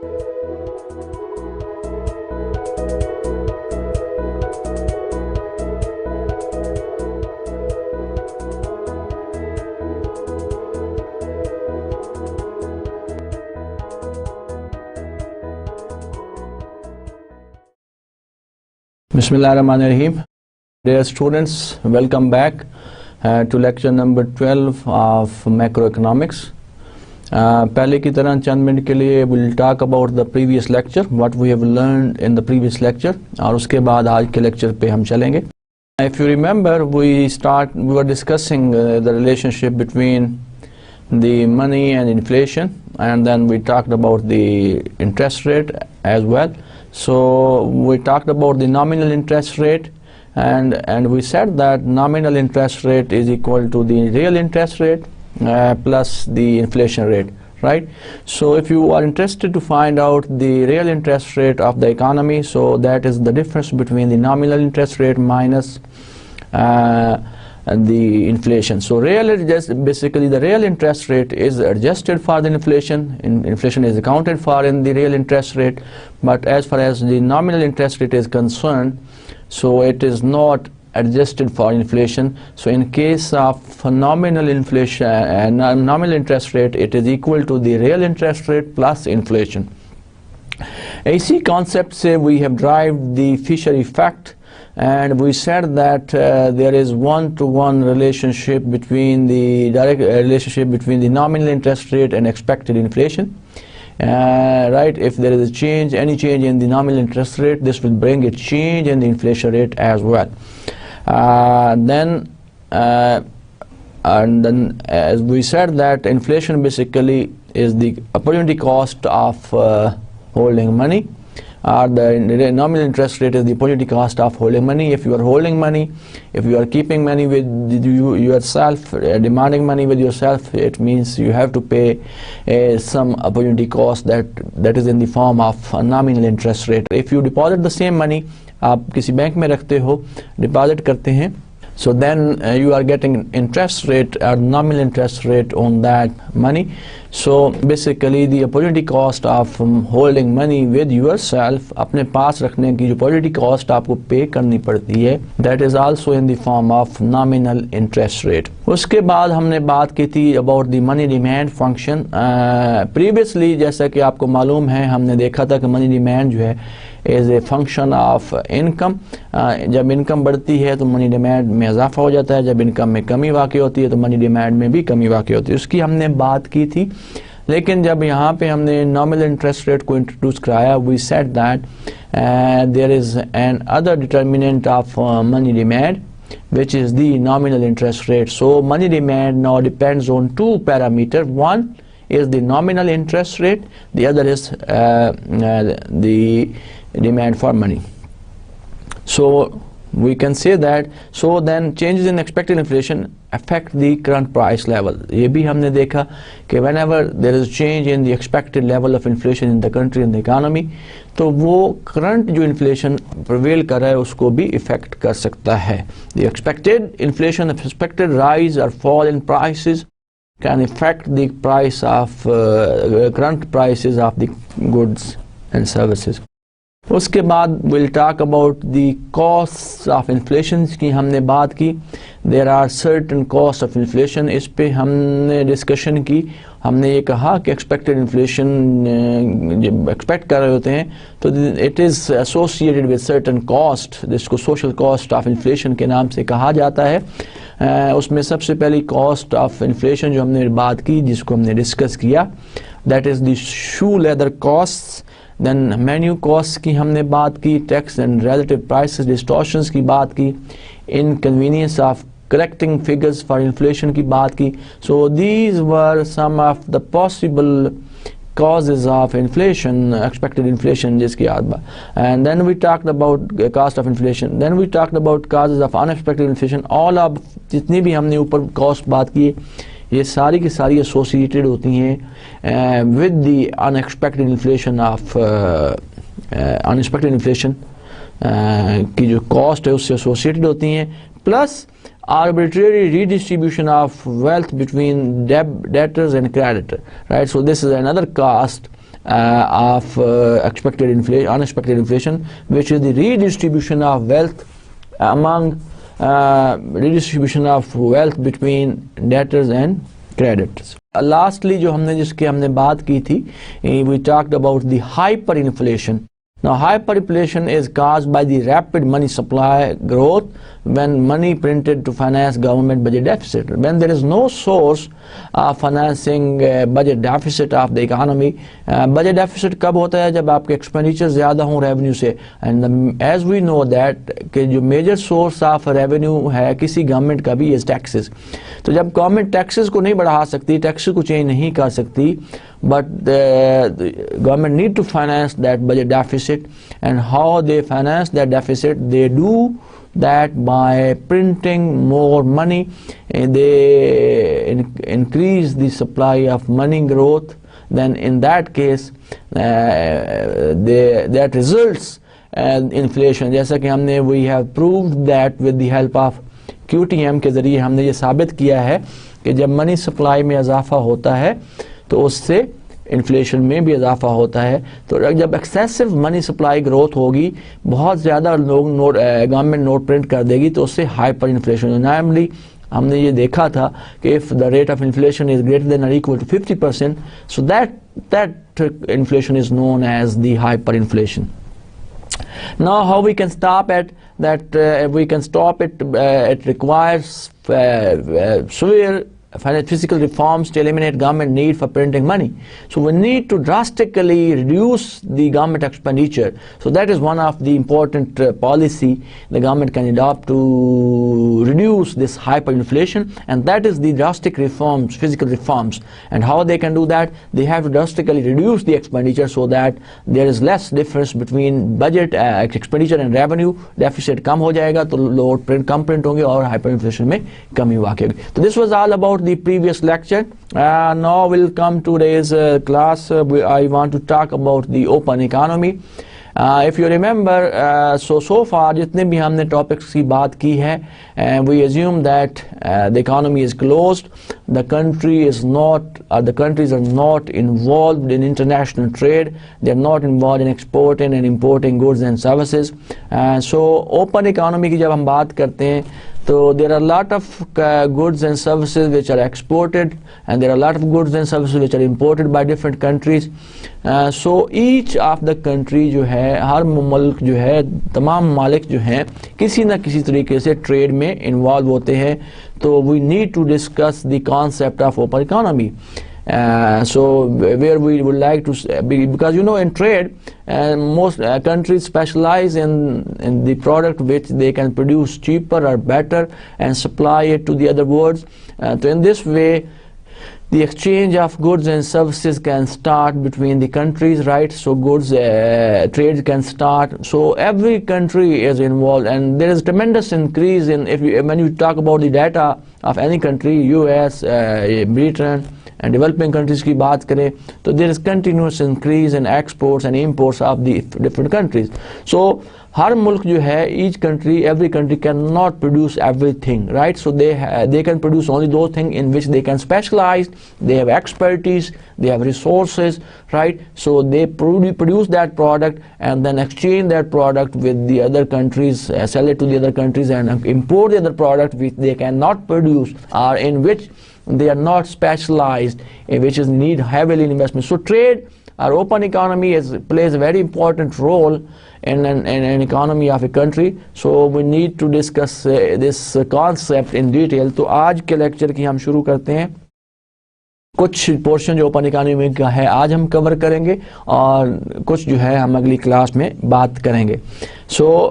Bismillahirrahmanirrahim. Dear students, welcome back to lecture number 12 of macroeconomics. पहले की तरह चंद minute के लिए we'll talk about the previous lecture, what we have learned in the previous lecture, और उसके बाद आज के lecture पे हम चलेंगे. If you remember, we were discussing the relationship between the money and inflation, and then we talked about the interest rate as well. So we talked about the nominal interest rate, and we said that nominal interest rate is equal to the real interest rate plus the inflation rate, right? So if you are interested to find out the real interest rate of the economy, so that is the difference between the nominal interest rate minus the inflation. So basically the real interest rate is adjusted for the inflation. Inflation is accounted for in the real interest rate, but as far as the nominal interest rate is concerned, so it is not adjusted for inflation. So in case of nominal inflation, nominal interest rate, it is equal to the real interest rate plus inflation. AC concept say we have derived the Fisher effect, and we said that there is one-to-one relationship between the direct relationship between the nominal interest rate and expected inflation. Right, if there is a change, any change in the nominal interest rate, this will bring a change in the inflation rate as well. And then as we said that inflation basically is the opportunity cost of holding money, or the nominal interest rate is the opportunity cost of holding money. If you are holding money, if you are keeping money with yourself, demanding money with yourself, it means you have to pay some opportunity cost that is in the form of a nominal interest rate. If you deposit the same money, आप किसी bank में रखते हो, deposit करते हैं, so then you are getting interest rate or nominal interest rate on that money. So basically the opportunity cost of holding money with yourself, अपने पास रखने की जो opportunity cost आपको pay करनी पड़ती है, that is also in the form of nominal interest rate. उसके बाद हमने बात की थी about the money demand function. Previously जैसा कि आपको मालूम है, हमने देखा था कि money demand जो है is a function of income. जब इनकम बढ़ती है तो मनी डिमांड में इजाफा हो जाता है, जब इनकम में कमी वाक़ई होती है तो मनी डिमांड में भी कमी वाक़ई होती है. उसकी हमने बात की थी, लेकिन जब यहाँ पे हमने नॉमिनल इंटरेस्ट रेट को इंट्रोड्यूस कराया, we said that there is another determinant of money demand which is the nominal interest rate. So money demand now depends on two parameters. One is the nominal interest rate, the other is the demand for money. So we can say that, so then changes in expected inflation affect the current price level. ये भी हमने देखा कि whenever there is change in the expected level of inflation in the country and the economy, तो वो current जो inflation prevail कर रहा है उसको भी affect कर सकता है. The expected inflation, expected rise or fall in prices can affect the price of current prices of the goods and services. उसके बाद we'll talk about the costs of inflation की हमने बात की. There are certain costs of inflation, इस पे हमने discussion की. हमने ये कहा कि expected inflation जब expect कर रहे होते हैं तो it is associated with certain cost, जिसको social cost of inflation के नाम से कहा जाता है. उसमें सबसे पहली cost of inflation जो हमने बात की, जिसको हमने discuss किया, that is the shoe leather costs. Then menu costs की हमने बात की, tax and relative prices distortions की बात की, inconvenience of correcting figures for inflation की बात की. So these were some of the possible causes of inflation, expected inflation जिसकी याद बा. And then we talked about cost of inflation. Then we talked about causes of unexpected inflation. All of जितनी भी हमने ऊपर cost बात की, ये सारी की सारी associated होती हैं with the unexpected inflation of unexpected inflation की जो cost है उससे associated होती हैं, plus arbitrary redistribution of wealth between debtors and creditor, right? So this is another cost of unexpected inflation, which is the redistribution of wealth between debtors and creditors. Lastly, जो जिसकी हमने बात की थी, we talked about the hyperinflation. Now, hyperinflation is caused by the rapid money supply growth when money printed to finance government budget deficit. When there is no source of financing budget deficit of the economy. Budget deficit कब होता है? जब आपके expenditure ज़्यादा हों revenue से. And as we know that कि जो major source of revenue है किसी government का भी is taxes. तो जब government taxes को नहीं बढ़ा सकती, taxes को change नहीं कर सकती, but the government need to finance that budget deficit. And how they finance that deficit? They do that by printing more money. They increase the supply of money growth. Then in that case that results in inflation. जैसा कि हमने we have proved that with the help of QTM के ज़रिए हमने ये साबित किया है कि जब मनी सप्लाई में इजाफा होता है तो उससे इन्फ्लेशन में भी इजाफा होता है. तो जब एक्सेसिव मनी सप्लाई ग्रोथ होगी, बहुत ज़्यादा लोग गवर्नमेंट नोट प्रिंट कर देगी, तो उससे हाइपर इन्फ्लेशन. नॉर्मली हमने ये देखा था कि if the rate of inflation is greater than और equal to 50%, so that inflation is known as the hyperinflation. Now, how we can stop it? We can stop it. It requires severe physical reforms to eliminate government need for printing money. So we need to drastically reduce the government expenditure. So that is one of the important policy the government can adopt to reduce this hyperinflation, and that is the drastic reforms, physical reforms. And how they can do that? They have to drastically reduce the expenditure so that there is less difference between budget expenditure and revenue. Deficit कम हो जाएगा तो लोग कम print होंगे और hyperinflation में कमी वाक़ई होगी. So this was all about the previous lecture. Now we'll come to today's class. I want to talk about the open economy. If you remember, so far जितने भी हमने topics की बात की है, we assume that the economy is closed. The countries are not involved in international trade. They are not involved in exporting and importing goods and services. So open economy की जब हम बात करते हैं, so there are a lot of goods and services which are exported, and there are a lot of goods and services which are imported by different countries. So each of the country जो है, हर मुल्क जो है, तमाम मालिक जो हैं किसी न किसी तरीके से ट्रेड में इन्वॉल्व होते हैं. तो we need to discuss the concept of open economy. So where we would like to because you know in trade most countries specialize in the product which they can produce cheaper or better and supply it to the other worlds. So in this way the exchange of goods and services can start between the countries, right? So goods trade can start. So every country is involved, and there is tremendous increase in when you talk about the data of any country, US, Britain and developing countries की बात करें, तो there is continuous increase in exports and imports of the different countries. So हर मुल्क जो है, every country cannot produce everything, right? So they can produce only those things in which they can specialize. They have expertise, they have resources, right? So they produce that product and then exchange that product with the other countries, sell it to the other countries, and import the other product which they cannot produce or in which they are not specialized, which is need heavily investment. So trade or open economy plays a very important role in an economy of a country. So we need to discuss this concept in detail. तो आज के lecture की हम शुरू करते हैं. कुछ portion जो ओपन इकोनॉमी का है आज हम कवर करेंगे और कुछ जो है हम अगली क्लास में बात करेंगे. सो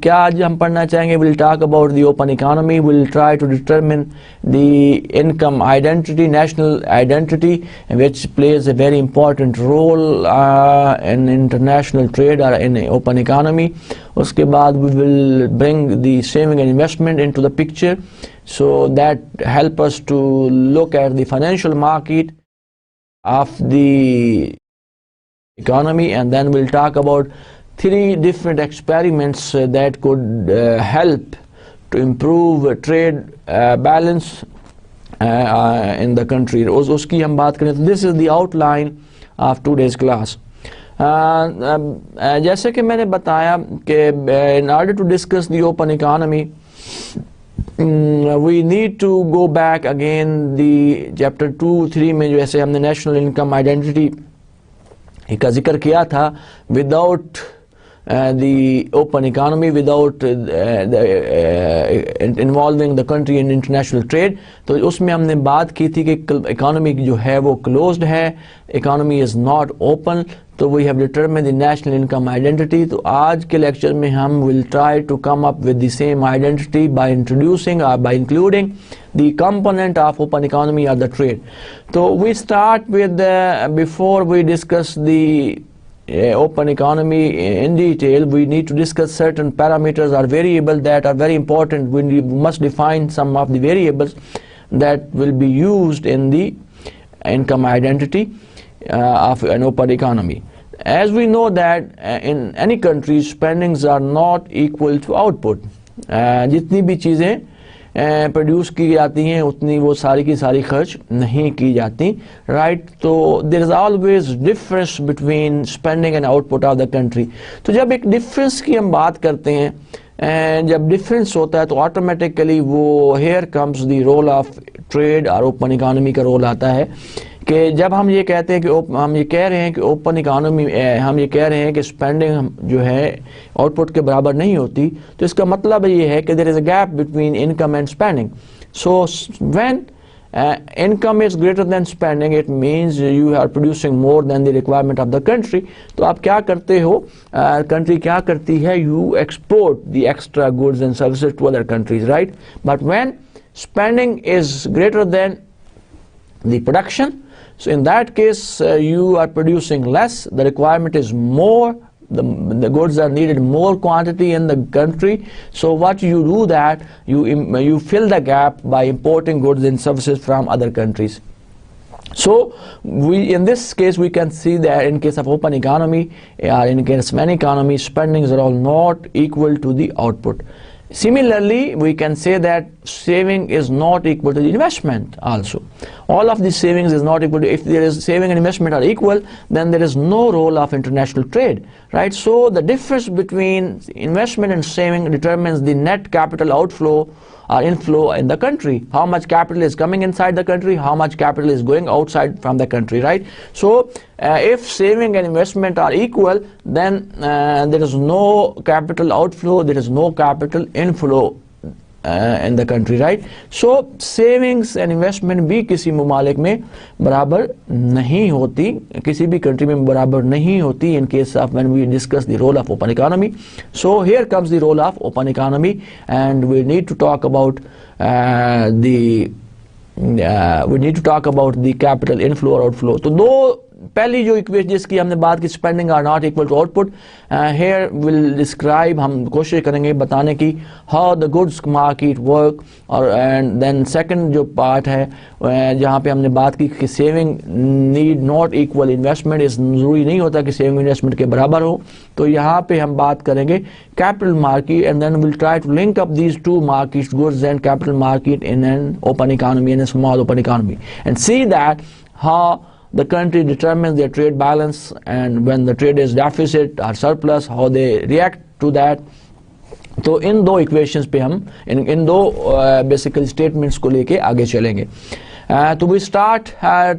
क्या आज हम पढ़ना चाहेंगे? Will talk about the open economy. Will try to determine the income identity, national identity, which plays a very important role in international trade और इन ओपन इकोनॉमी. उसके बाद we will bring the saving and investment into the picture. So that help us to look at the financial market of the economy, and then we'll talk about 3 different experiments that could help to improve trade balance in the country. Uski hum baat kare. This is the outline of today's class. जैसे कि मैंने बताया कि in order to discuss the open economy, we need to go back again the chapter 2-3 में जैसे हमने national income identity का जिक्र किया था, without the open economy, without involving the country in international trade. तो उसमें हमने बात की थी कि economy जो है वो closed है, economy is not open. तो we have determined the national income identity. तो आज के लेक्चर में हम will try to come up with the same identity by introducing or by including the component of open economy or the trade. So we start with before we discuss the open economy in detail, we need to discuss certain parameters or variables that are very important. We must define some of the variables that will be used in the income identity of an open economy. As we know that in any country, spendings are not equal to output. जितनी भी चीज़ें produce की जाती हैं उतनी वो सारी की सारी खर्च नहीं की जाती, राइट. तो there is always difference between spending and output of the country. तो जब एक डिफरेंस की हम बात करते हैं, जब डिफरेंस होता है तो ऑटोमेटिकली वो here comes the role of trade और ओपन इकानमी का रोल आता है कि जब हम ये कहते हैं कि हम ये कह रहे हैं कि ओपन इकानमी, हम ये कह रहे हैं कि स्पेंडिंग जो है आउटपुट के बराबर नहीं होती, तो इसका मतलब ये है कि there is a gap between income and spending. So when income is greater than spending, it means you are producing more than the requirement of the country. तो आप क्या करते हो, country क्या करती है, you export the extra goods and services to other countries, right? But when spending is greater than the production, so in that case you are producing less, the requirement is more, the goods are needed more quantity in the country. So what you do that you fill the gap by importing goods and services from other countries. So in this case we can see that in case of open economy or in case of any economy, spendings are all not equal to the output. Similarly, we can say that saving is not equal to the investment also. All of these savings is not equal to, if there is saving and investment are equal, then there is no role of international trade, right? So the difference between investment and saving determines the net capital outflow or inflow in the country. How much capital is coming inside the country, how much capital is going outside from the country, right? So if saving and investment are equal, then there is no capital outflow, there is no capital inflow in the country, right? So savings and investment भी किसी मुमालिक में बराबर नहीं होती, किसी भी country में बराबर नहीं होती in case of when we discuss the role of open economy. So here comes the role of open economy, and we need to talk about the capital inflow or outflow. तो दो पहली जो equation जिसकी हमने बात की, spending are not equal to output, here will describe, हम कोशिश करेंगे बताने की how the goods market work. और एंड देन सेकंड जो पार्ट है जहाँ पे हमने बात की कि saving need not equal investment, इस ज़रूरी नहीं होता कि सेविंग इन्वेस्टमेंट के बराबर हो. तो यहाँ पे हम बात करेंगे capital market, and then will try to link up these two markets, goods and capital market in an open economy, in a small open economy, and see that how the country determines their trade balance, and when the trade is deficit or surplus, how they react to that. तो इन दो equations पे हम इन दो basically statements को लेके आगे चलेंगे. तो we start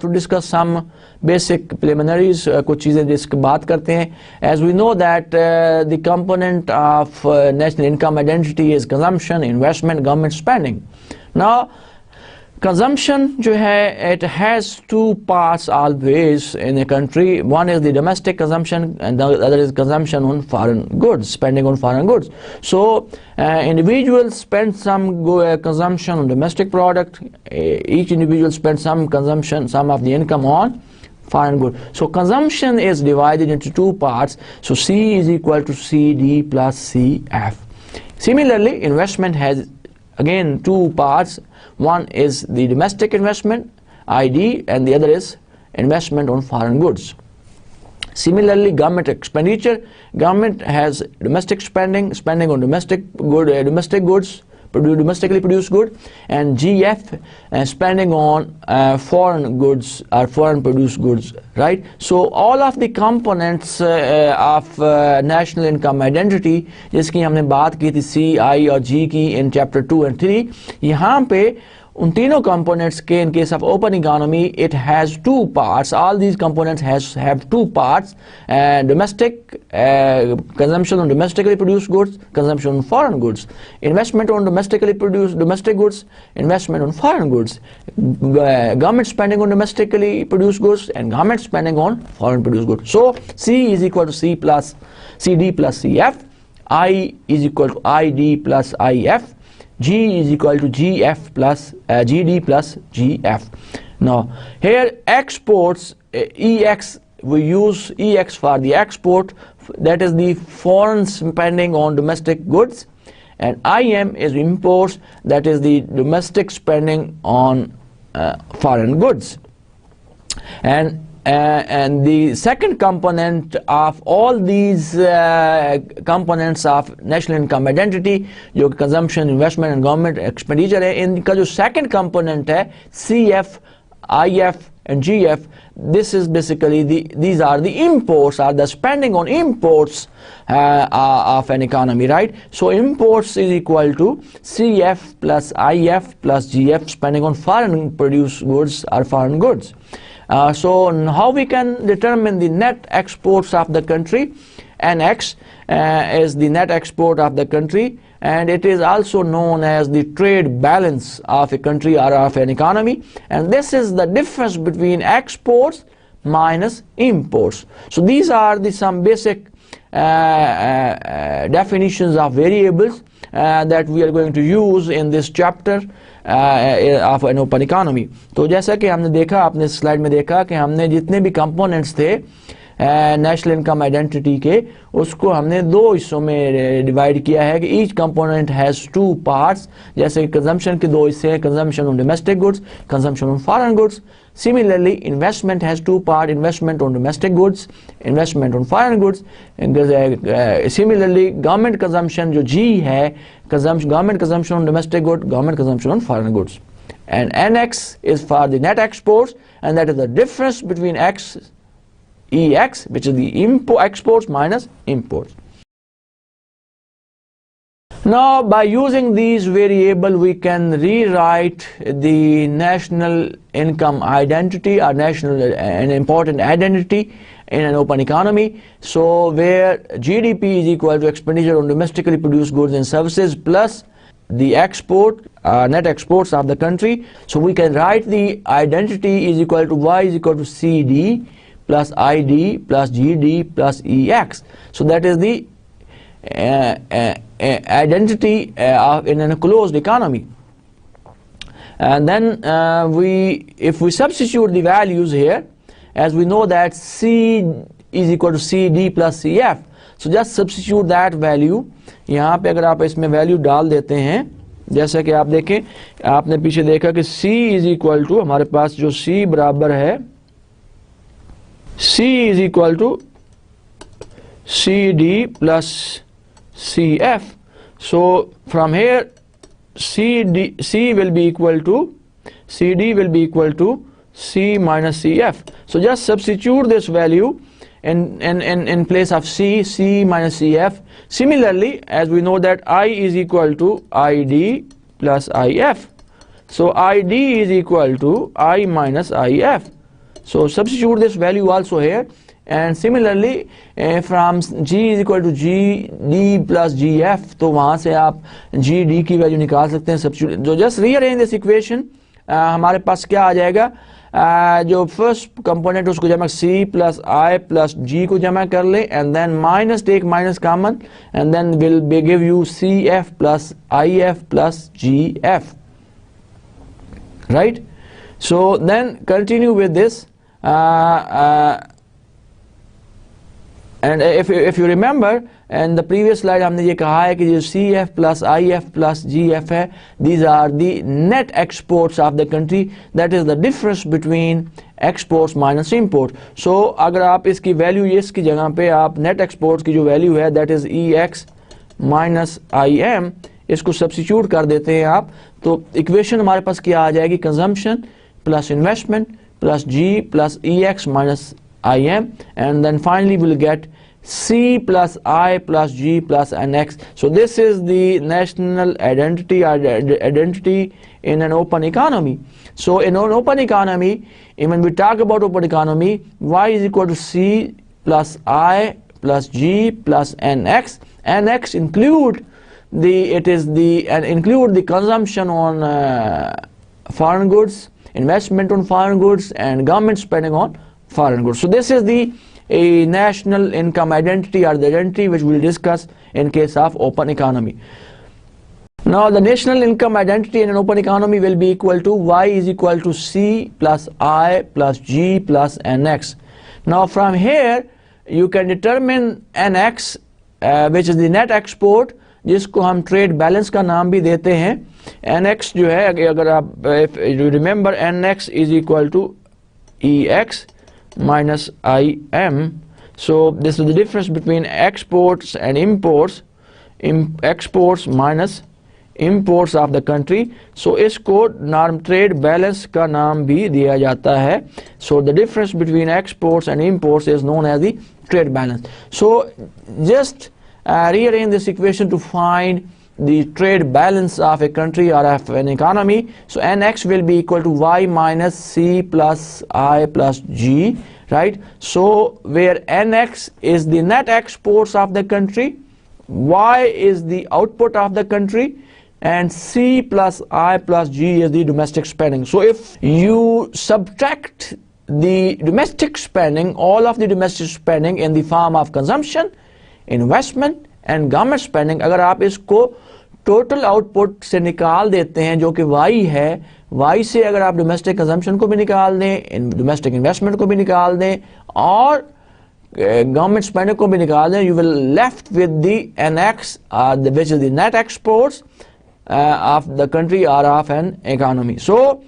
to discuss some basic preliminaries, कुछ चीज़ें जिसकी बात करते हैं. As we know that the component of national income identity is consumption, investment, government spending. Now consumption जो है, it has two parts always in a country. One is the domestic consumption and the other is consumption on foreign goods, spending on foreign goods. So individuals spend some consumption on domestic product, each individual spends some consumption, some of the income on foreign goods. So consumption is divided into two parts. So C is equal to CD plus CF. Similarly, investment has again two parts. One is the domestic investment, ID, and the other is investment on foreign goods. Similarly, government expenditure, government has domestic spending, spending on domestic goods, domestically produced good, and GF spending on foreign goods or foreign produced goods, right? So all of the components of national income identity, जिसकी हमने बात की थी C, I और G की in chapter 2 and 3, यहाँ पे उन तीनों components के in case of open economy it has two parts. All these components have two parts: domestic consumption on domestically produced goods, consumption on foreign goods, investment on domestically produced domestic goods, investment on foreign goods, government spending on domestically produced goods, and government spending on foreign produced goods. So C is equal to C plus CD plus CF, I is equal to ID plus IF, G is equal to GF plus GD plus GF. Now here exports, EX, we use EX for the export, that is the foreign spending on domestic goods, and IM is imports, that is the domestic spending on foreign goods. And the second component of all these components of national income identity, जो consumption, investment and government expenditure है, इनका जो second component है CF, IF and GF, this is basically these are the imports, are the spending on imports of an economy, right? So imports is equal to CF plus IF plus GF, spending on foreign produced goods or foreign goods. So how we can determine the net exports of the country? NX is the net export of the country, and it is also known as the trade balance of a country or of an economy, and this is the difference between exports minus imports. So these are some basic definitions of variables that we are going to use in this chapter of an open economy. तो जैसा कि हमने देखा, आपने slide में देखा कि हमने जितने भी कंपोनेंट्स थे नेशनल इनकम आइडेंटिटी के, उसको हमने दो हिस्सों में डिवाइड किया है कि each component has two parts. जैसे कंजम्पशन के दो हिस्से हैं, consumption on domestic goods, consumption on foreign goods. Similarly, investment has two parts: investment on domestic goods, investment on foreign goods. And similarly, government consumption जो G है, government consumption on domestic goods, government consumption on foreign goods. And NX is for the net exports, and that is the difference between EX, which is the exports minus imports. Now, by using these variables, we can rewrite the national income identity or an important identity in an open economy. So, where GDP is equal to expenditure on domestically produced goods and services plus the net exports of the country. So, we can write the identity is equal to Y is equal to CD plus ID plus GD plus EX. So, that is the identity in a closed economy. And then if we substitute the values here, as we know that C is equal to CD plus CF, so just substitute that value. यहाँ पे अगर आप इसमें value डाल देते हैं, जैसा कि आप देखें, आपने पीछे देखा कि C is equal to, हमारे पास जो C बराबर है, C is equal to CD plus CF. So from here C will be equal to CD will be equal to C minus CF. So just substitute this value in place of C minus CF. Similarly, as we know that I is equal to ID plus IF. So ID is equal to I minus IF. So substitute this value also here. And similarly, from G is equal to GD plus GF, तो वहाँ से आप GD की value निकाल सकते हैं. Substitute, जो just rearrange this equation, हमारे पास क्या आ जाएगा, जो फर्स्ट कंपोनेंट उसको जमा C plus I plus G को जमा कर ले, and then minus take minus common, and then will give you CF plus IF plus GF, right. So then continue with this. And if you remember, in the previous slide हमने ये कहा है कि जो CF plus IF plus GF है, these are the net exports of the country, that is the difference between exports minus import. So अगर आप इसकी वैल्यू इसकी जगह पे आप net exports की जो वैल्यू है, that is EX minus IM इसको सब्स्टिट्यूट कर देते हैं आप, तो इक्वेशन हमारे पास क्या आ जाएगी, consumption plus investment plus G plus E X minus I M, and then finally will get C plus I plus G plus NX. So this is the national identity in an open economy. So in an open economy, when we talk about open economy, Y is equal to C plus I plus G plus NX. NX include the consumption on foreign goods, investment on foreign goods, and government spending on foreign goods. So this is a national income identity, or the identity which we will discuss in case of open economy. Now the national income identity in an open economy will be equal to Y is equal to C plus I plus G plus NX. Now from here you can determine NX, which is the net export, जिसको हम trade balance का नाम भी देते हैं. NX जो है, अगर आप if you remember, NX is equal to EX minus IM. So this is the difference between exports and imports, exports minus imports of the country. So इसको norm trade balance का नाम भी दिया जाता है. So the difference between exports and imports is known as the trade balance. So just rearrange this equation to find the trade balance of a country or of an economy. So NX will be equal to Y minus C plus I plus G, right? So where NX is the net exports of the country, Y is the output of the country, and C plus I plus G is the domestic spending. So if you subtract the domestic spending, all of the domestic spending in the form of consumption, investment and government spending, अगर आप इसको total output से निकाल देते हैं जो कि Y है, Y से अगर आप डोमेस्टिक कंजम्पशन को भी निकाल दें, डोमेस्टिक इन्वेस्टमेंट को भी निकाल दें और गवर्नमेंट स्पेंडिंग को भी निकाल दें, you will left with the NX, which is the net exports of the country or of an economy. So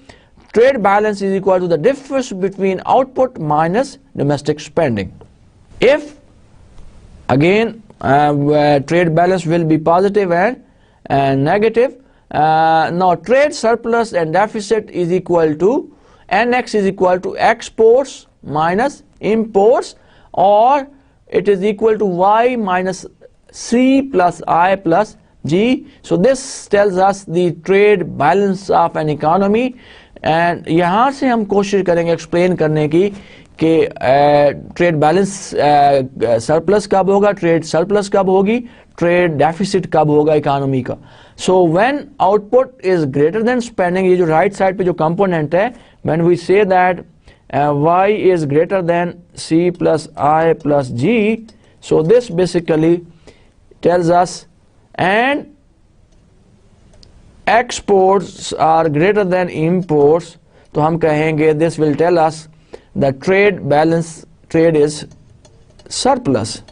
trade balance is equal to the difference between output minus domestic spending. If again trade balance will be positive and negative. Now trade surplus and deficit is equal to NX is equal to exports minus imports, or it is equal to Y minus C plus I plus G. So this tells us the trade balance of an economy, and यहाँ से हम कोशिश करेंगे explain करने की कि trade balance surplus कब होगा, ट्रेड सरप्लस कब होगी, ट्रेड डेफिसिट कब होगा इकोनॉमी का. So when output is greater than spending, ये जो राइट साइड पे जो कंपोनेंट है, when we say that y is greater than C plus I plus G, so this basically tells us, and exports are greater than imports, तो हम कहेंगे this will tell us the trade balance, trade is surplus,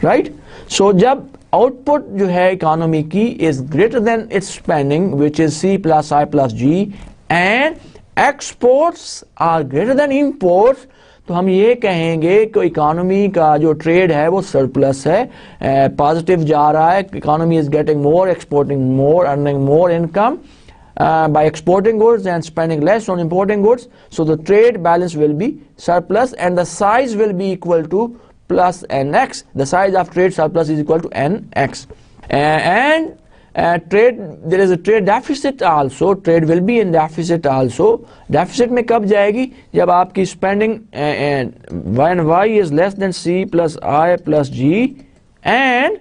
right? So जब output जो है economy की is greater than its spending, which is C plus I plus G, and exports are greater than imports, तो हम ये कहेंगे कि economy का जो ट्रेड है वो सरप्लस है, पॉजिटिव जा रहा है, economy is getting more, exporting more, earning more income by exporting goods and spending less on importing goods. So the trade balance will be surplus, and the size will be equal to plus NX. The size of trade surplus is equal to NX. And trade, there is a trade deficit also. Trade will be in deficit also. Deficit में कब जाएगी, जब आपकी spending when Y is less than C plus I plus G, and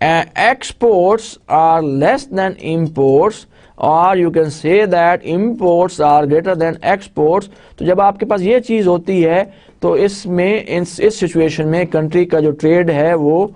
exports are less than imports, or you can say that imports are greater than exports. तो जब आपके पास ये चीज़ होती है तो इसमें इस सिचुएशन में कंट्री का जो ट्रेड है वो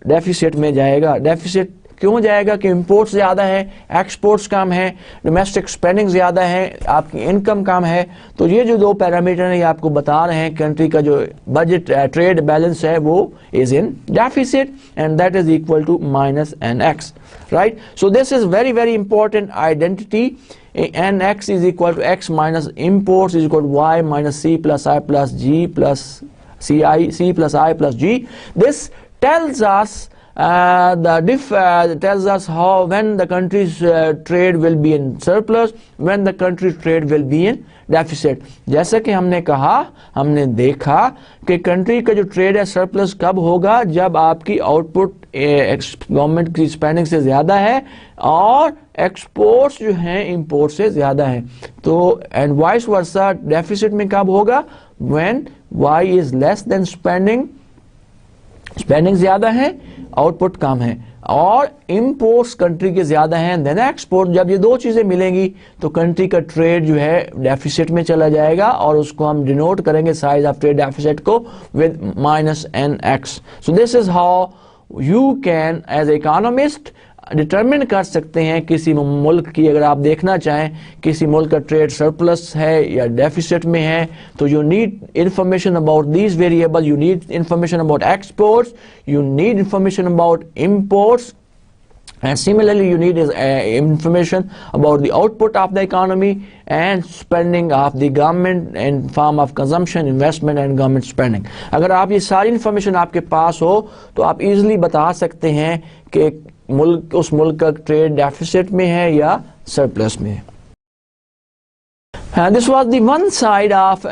डेफिसिट में जाएगा. डेफिसिट क्यों जाएगा कि इंपोर्ट्स ज़्यादा है, एक्सपोर्ट्स कम है, डोमेस्टिक स्पेंडिंग ज़्यादा है, आपकी इनकम कम है. तो ये जो दो पैरामीटर हैं ये आपको बता रहे हैं कंट्री का जो बजट ट्रेड बैलेंस है वो is in deficit, and that is equal to minus NX, right? So this is very very important identity. NX is equal to X minus imports is equal to Y minus C plus I plus G plus C plus I plus G. This tells us tells us how when the country's trade will be in surplus, when the country's trade will be in deficit. जैसा कि हमने कहा, हमने देखा कि country का जो trade है सरप्लस कब होगा, जब आपकी आउटपुट गवर्नमेंट की स्पेंडिंग से ज़्यादा है और एक्सपोर्ट्स जो हैं इंपोर्ट से ज़्यादा है. तो एंड वाइस वर्सा डेफिसिट में कब होगा, when Y is less than spending, spending ज़्यादा है आउटपुट कम है, और इंपोर्ट्स कंट्री के ज़्यादा हैं देन एक्सपोर्ट. जब ये दो चीज़ें मिलेंगी तो कंट्री का ट्रेड जो है डेफिसिट में चला जाएगा, और उसको हम डिनोट करेंगे साइज ऑफ ट्रेड डेफिसिट को with -NX. So this is how you can as a economist determine कर सकते हैं किसी मुल्क की, अगर आप देखना चाहें किसी मुल्क का ट्रेड सरप्लस है या डेफिसिट में है, तो you need information about these variable, you need information about exports, you need information about imports, and similarly you need information about the output of the economy and spending of the government in form of consumption, investment and government spending. अगर आप ये सारी information आपके पास हो तो आप easily बता सकते हैं कि मुल्क, उस मुल्क का ट्रेड डेफिसिट में है या सरप्लस में है. This was the one side of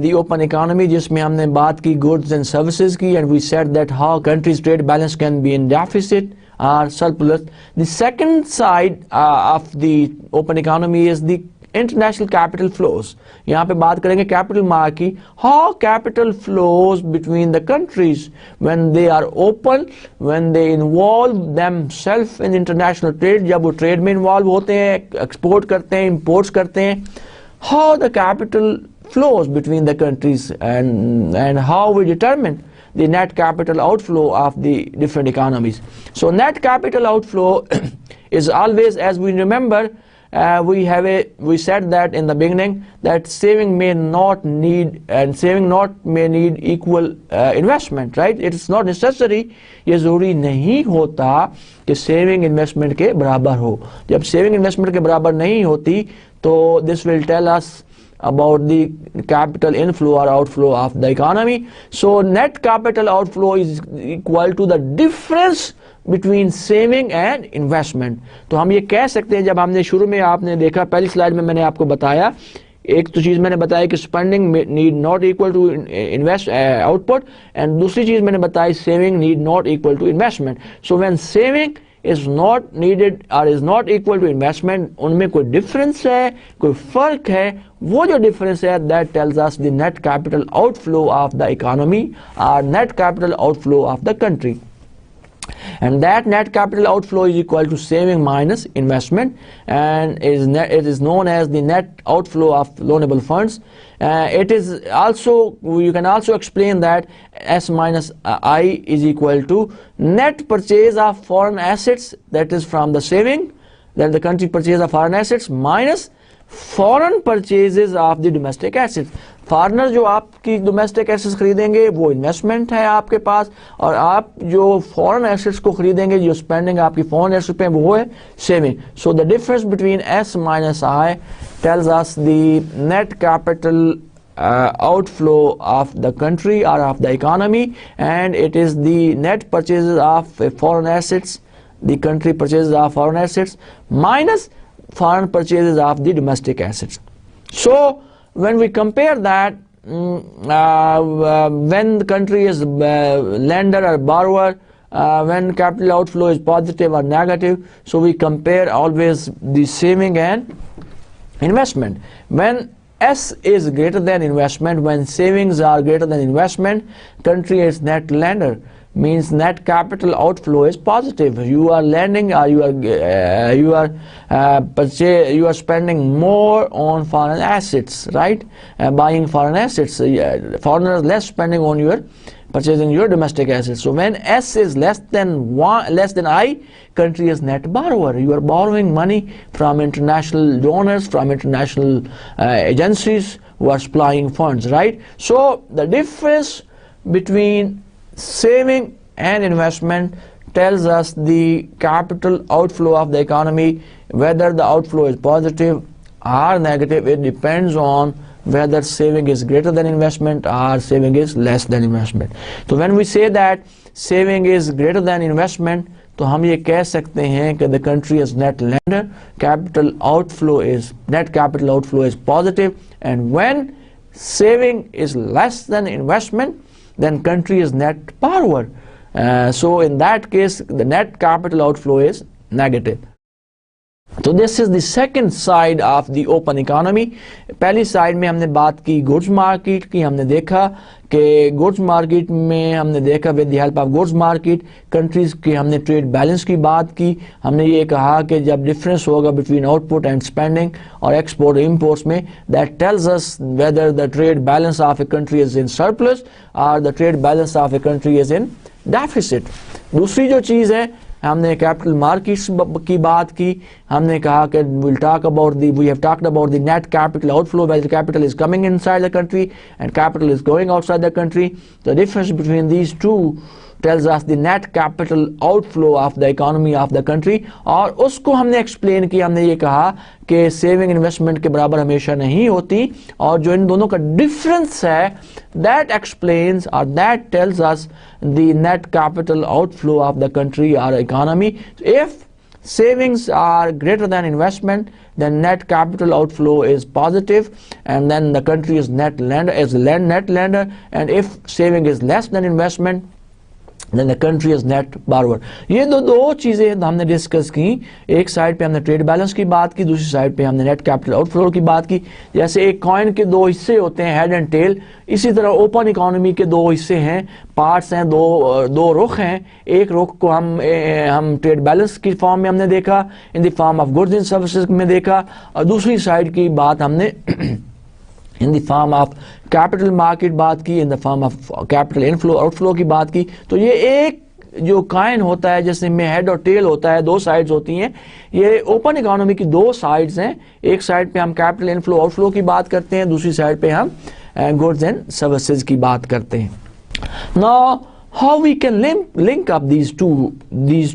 the open economy, जिसमें हमने बात की goods and services की, and we said that how countries' trade balance can be in deficit or surplus. The second side of the open economy is the international capital flows. यहाँ पे बात करेंगे capital market की, how capital flows between the countries when they are open, when they involve themselves in international trade, जब वो trade में involve होते हैं, export करते हैं, imports करते हैं, how the capital flows between the countries, and how we determine the net capital outflow of the different economies. So net capital outflow is always, as we remember, we said that in the beginning that saving may not need equal investment, right? It is not necessary, ये ज़रूरी नहीं होता कि saving investment के बराबर हो. जब saving investment के बराबर नहीं होती तो this will tell us about the capital inflow or outflow of the economy. So net capital outflow is equal to the difference between saving and investment. तो हम ये कह सकते हैं, जब हमने शुरू में आपने देखा पहली स्लाइड में मैंने आपको बताया, एक तो चीज़ मैंने बताया कि spending need not equal to invest output, and दूसरी चीज़ मैंने बताई saving need not equal to investment. So when saving is not needed or is not equal to investment, उनमें कोई difference है, कोई फ़र्क है, वो जो difference है that tells us the net capital outflow of the economy or net capital outflow of the country. And that net capital outflow is equal to saving minus investment, and it is known as the net outflow of loanable funds. It is also, you can also explain that S minus I is equal to net purchase of foreign assets, that is from the saving, then the country purchase of foreign assets minus foreign purchases of the domestic assets. Foreigner जो आपकी domestic assets खरीदेंगे वो investment है आपके पास, और आप जो foreign assets को खरीदेंगे, जो स्पेंडिंग आपकी फॉरेन एसेट्स पे वो है saving. So the difference between S minus I tells us the net capital outflow of the country or of the economy, and it is the net purchases of foreign assets, the country purchases of foreign assets minus foreign purchases of the domestic assets. So when we compare that, when the country is lender or borrower, when capital outflow is positive or negative, so we compare always the saving and investment. When S is greater than investment, when savings are greater than investment, country is net lender, means net capital outflow is positive. You are lending, or you are spending more on foreign assets, right? Buying foreign assets. Foreigners less spending on your purchasing your domestic assets. So when S is less than I, country is net borrower. You are borrowing money from international donors, from international agencies who are supplying funds, right? So the difference between saving and investment tells us the capital outflow of the economy. Whether the outflow is positive or negative, it depends on whether saving is greater than investment or saving is less than investment. So when we say that saving is greater than investment, तो हम ये कह सकते हैं कि the country is net lender, net capital outflow is positive, and when saving is less than investment, then country is net borrower. So in that case, the net capital outflow is negative. तो this is the second side of the open economy. पहली side में हमने बात की goods market की. हमने देखा कि गुड्स मार्केट में हमने देखा with the help of goods market countries के हमने ट्रेड बैलेंस की बात की. हमने ये कहा कि जब डिफरेंस होगा बिटवीन आउटपुट एंड स्पेंडिंग और एक्सपोर्ट इंपोर्ट्स में, that tells us whether the trade balance of a country is in surplus और the trade balance of a country is in deficit. दूसरी जो चीज़ है, हमने कैपिटल मार्केट्स की बात की. हमने कहा कि we have talked about the net capital outflow, whether capital is coming inside the country and capital is going outside the country. The difference between these two tells us the net capital outflow of the economy of the country. और उसको हमने explain किया. हमने ये कहा कि saving investment के बराबर हमेशा नहीं होती, और जो इन दोनों का डिफरेंस है that explains or that tells us the net capital outflow of the country or economy. If savings are greater than investment, then net capital outflow is positive, and then the country is net lender, and if saving is less than investment, then the country is net borrower. ये दो चीज़ें हमने discuss की. एक side पे हमने trade balance की बात की, दूसरी साइड पे हमने नेट कैपिटल आउटफ्लो की बात की. जैसे एक कॉइन के दो हिस्से होते हैं, हेड एंड टेल, इसी तरह ओपन इकोनॉमी के दो हिस्से हैं, पार्ट्स हैं, दो रुख हैं. एक रुख को हम ट्रेड बैलेंस की फॉर्म में हमने देखा, in the form of goods and services में देखा, और दूसरी साइड की बात हमने इन the form of capital market बात की, इन the form of capital inflow outflow की बात की. तो ये एक जो कॉइन होता है जिसमें हेड और टेल होता है, दो साइड्स होती हैं. ये ओपन इकोनॉमी की दो साइड्स हैं. एक साइड पे हम कैपिटल इनफ्लो आउटफ्लो की बात करते हैं, दूसरी साइड पे हम गुड्स एंड सर्विसेज की बात करते हैं. Now how we can link up these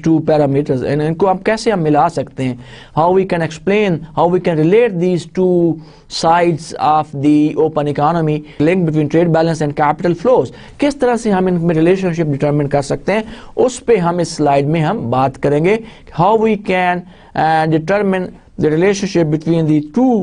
two parameters, and इनको हम कैसे मिला सकते हैं. how we can explain, how we can relate these two sides of the open economy, link between trade balance and capital flows. किस तरह से हम इनमें रिलेशनशिप डिटरमिन कर सकते हैं, उस पे हम इस स्लाइड में हम बात करेंगे. how we can determine the relationship between the two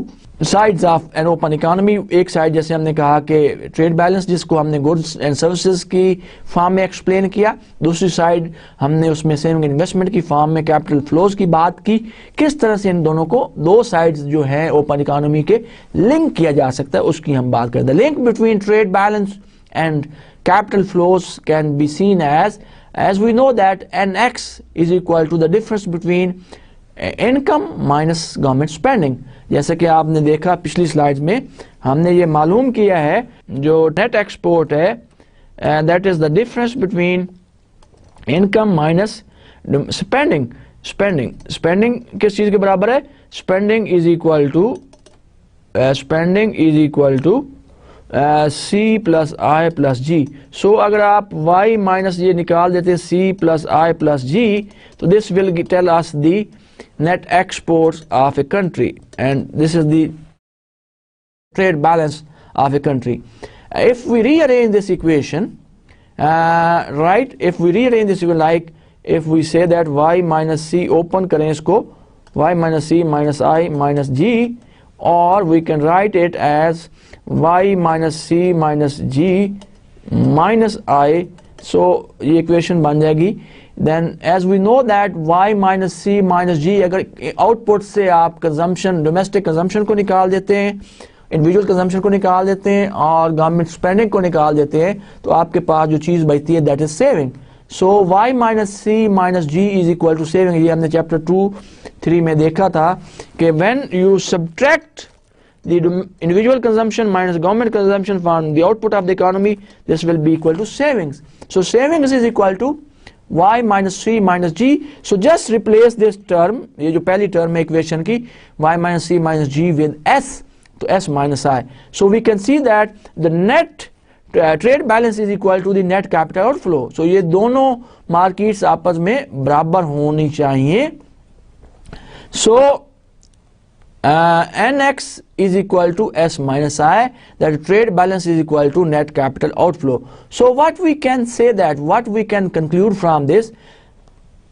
sides of N open economy. एक साइड जैसे हमने कहा कि ट्रेड बैलेंस, जिसको हमने गुड्स एंड सर्विसेज की फॉर्म में एक्सप्लेन किया. दूसरी साइड हमने उसमें सेविंग इन्वेस्टमेंट की फॉर्म में कैपिटल फ्लोज की बात की. किस तरह से इन दोनों को, दो साइड्स जो हैं ओपन इकोनॉमी के, लिंक किया जा सकता है, उसकी हम बात करें. The link between trade balance and capital flows can be seen as we know that NX is equal to the difference between income minus government spending. जैसे कि आपने देखा पिछली स्लाइड्स में, हमने ये मालूम किया है जो नेट एक्सपोर्ट है, that is the difference between income minus spending. Spending किस चीज के बराबर है? Spending is equal to C plus I plus G. So अगर आप Y माइनस ये निकाल देते C plus I plus G, तो this will tell us the net exports of a country, and this is the trade balance of a country. If we rearrange this equation, if we rearrange this equation, like if we say that Y minus C, open करें इसको, Y minus C minus I minus G, or we can write it as Y minus C minus G minus I. so ये equation बन जाएगी. Then as we know that Y minus C minus G, अगर output से आप consumption, domestic consumption को निकाल देते हैं, इंडिविजुअल कंजम्पशन को निकाल देते हैं और गवर्नमेंट स्पेंडिंग को निकाल देते हैं, तो आपके पास जो चीज़ बचती है that is saving. So Y minus C minus G is equal to saving. ये हमने चैप्टर 2-3 में देखा था कि when you subtract the individual consumption minus government consumption from the output of the economy, this will be equal to savings. So savings is equal to Y minus C minus G. So just replace this term, ये जो पहली term है equation की, Y minus C minus G with S, तो S minus I. So we can see that the net trade balance is equal to the net capital outflow. So ये दोनों markets आपस में बराबर होनी चाहिए. So NX is equal to S minus I, that trade balance is equal to net capital outflow. So what we can say, that what we can conclude from this,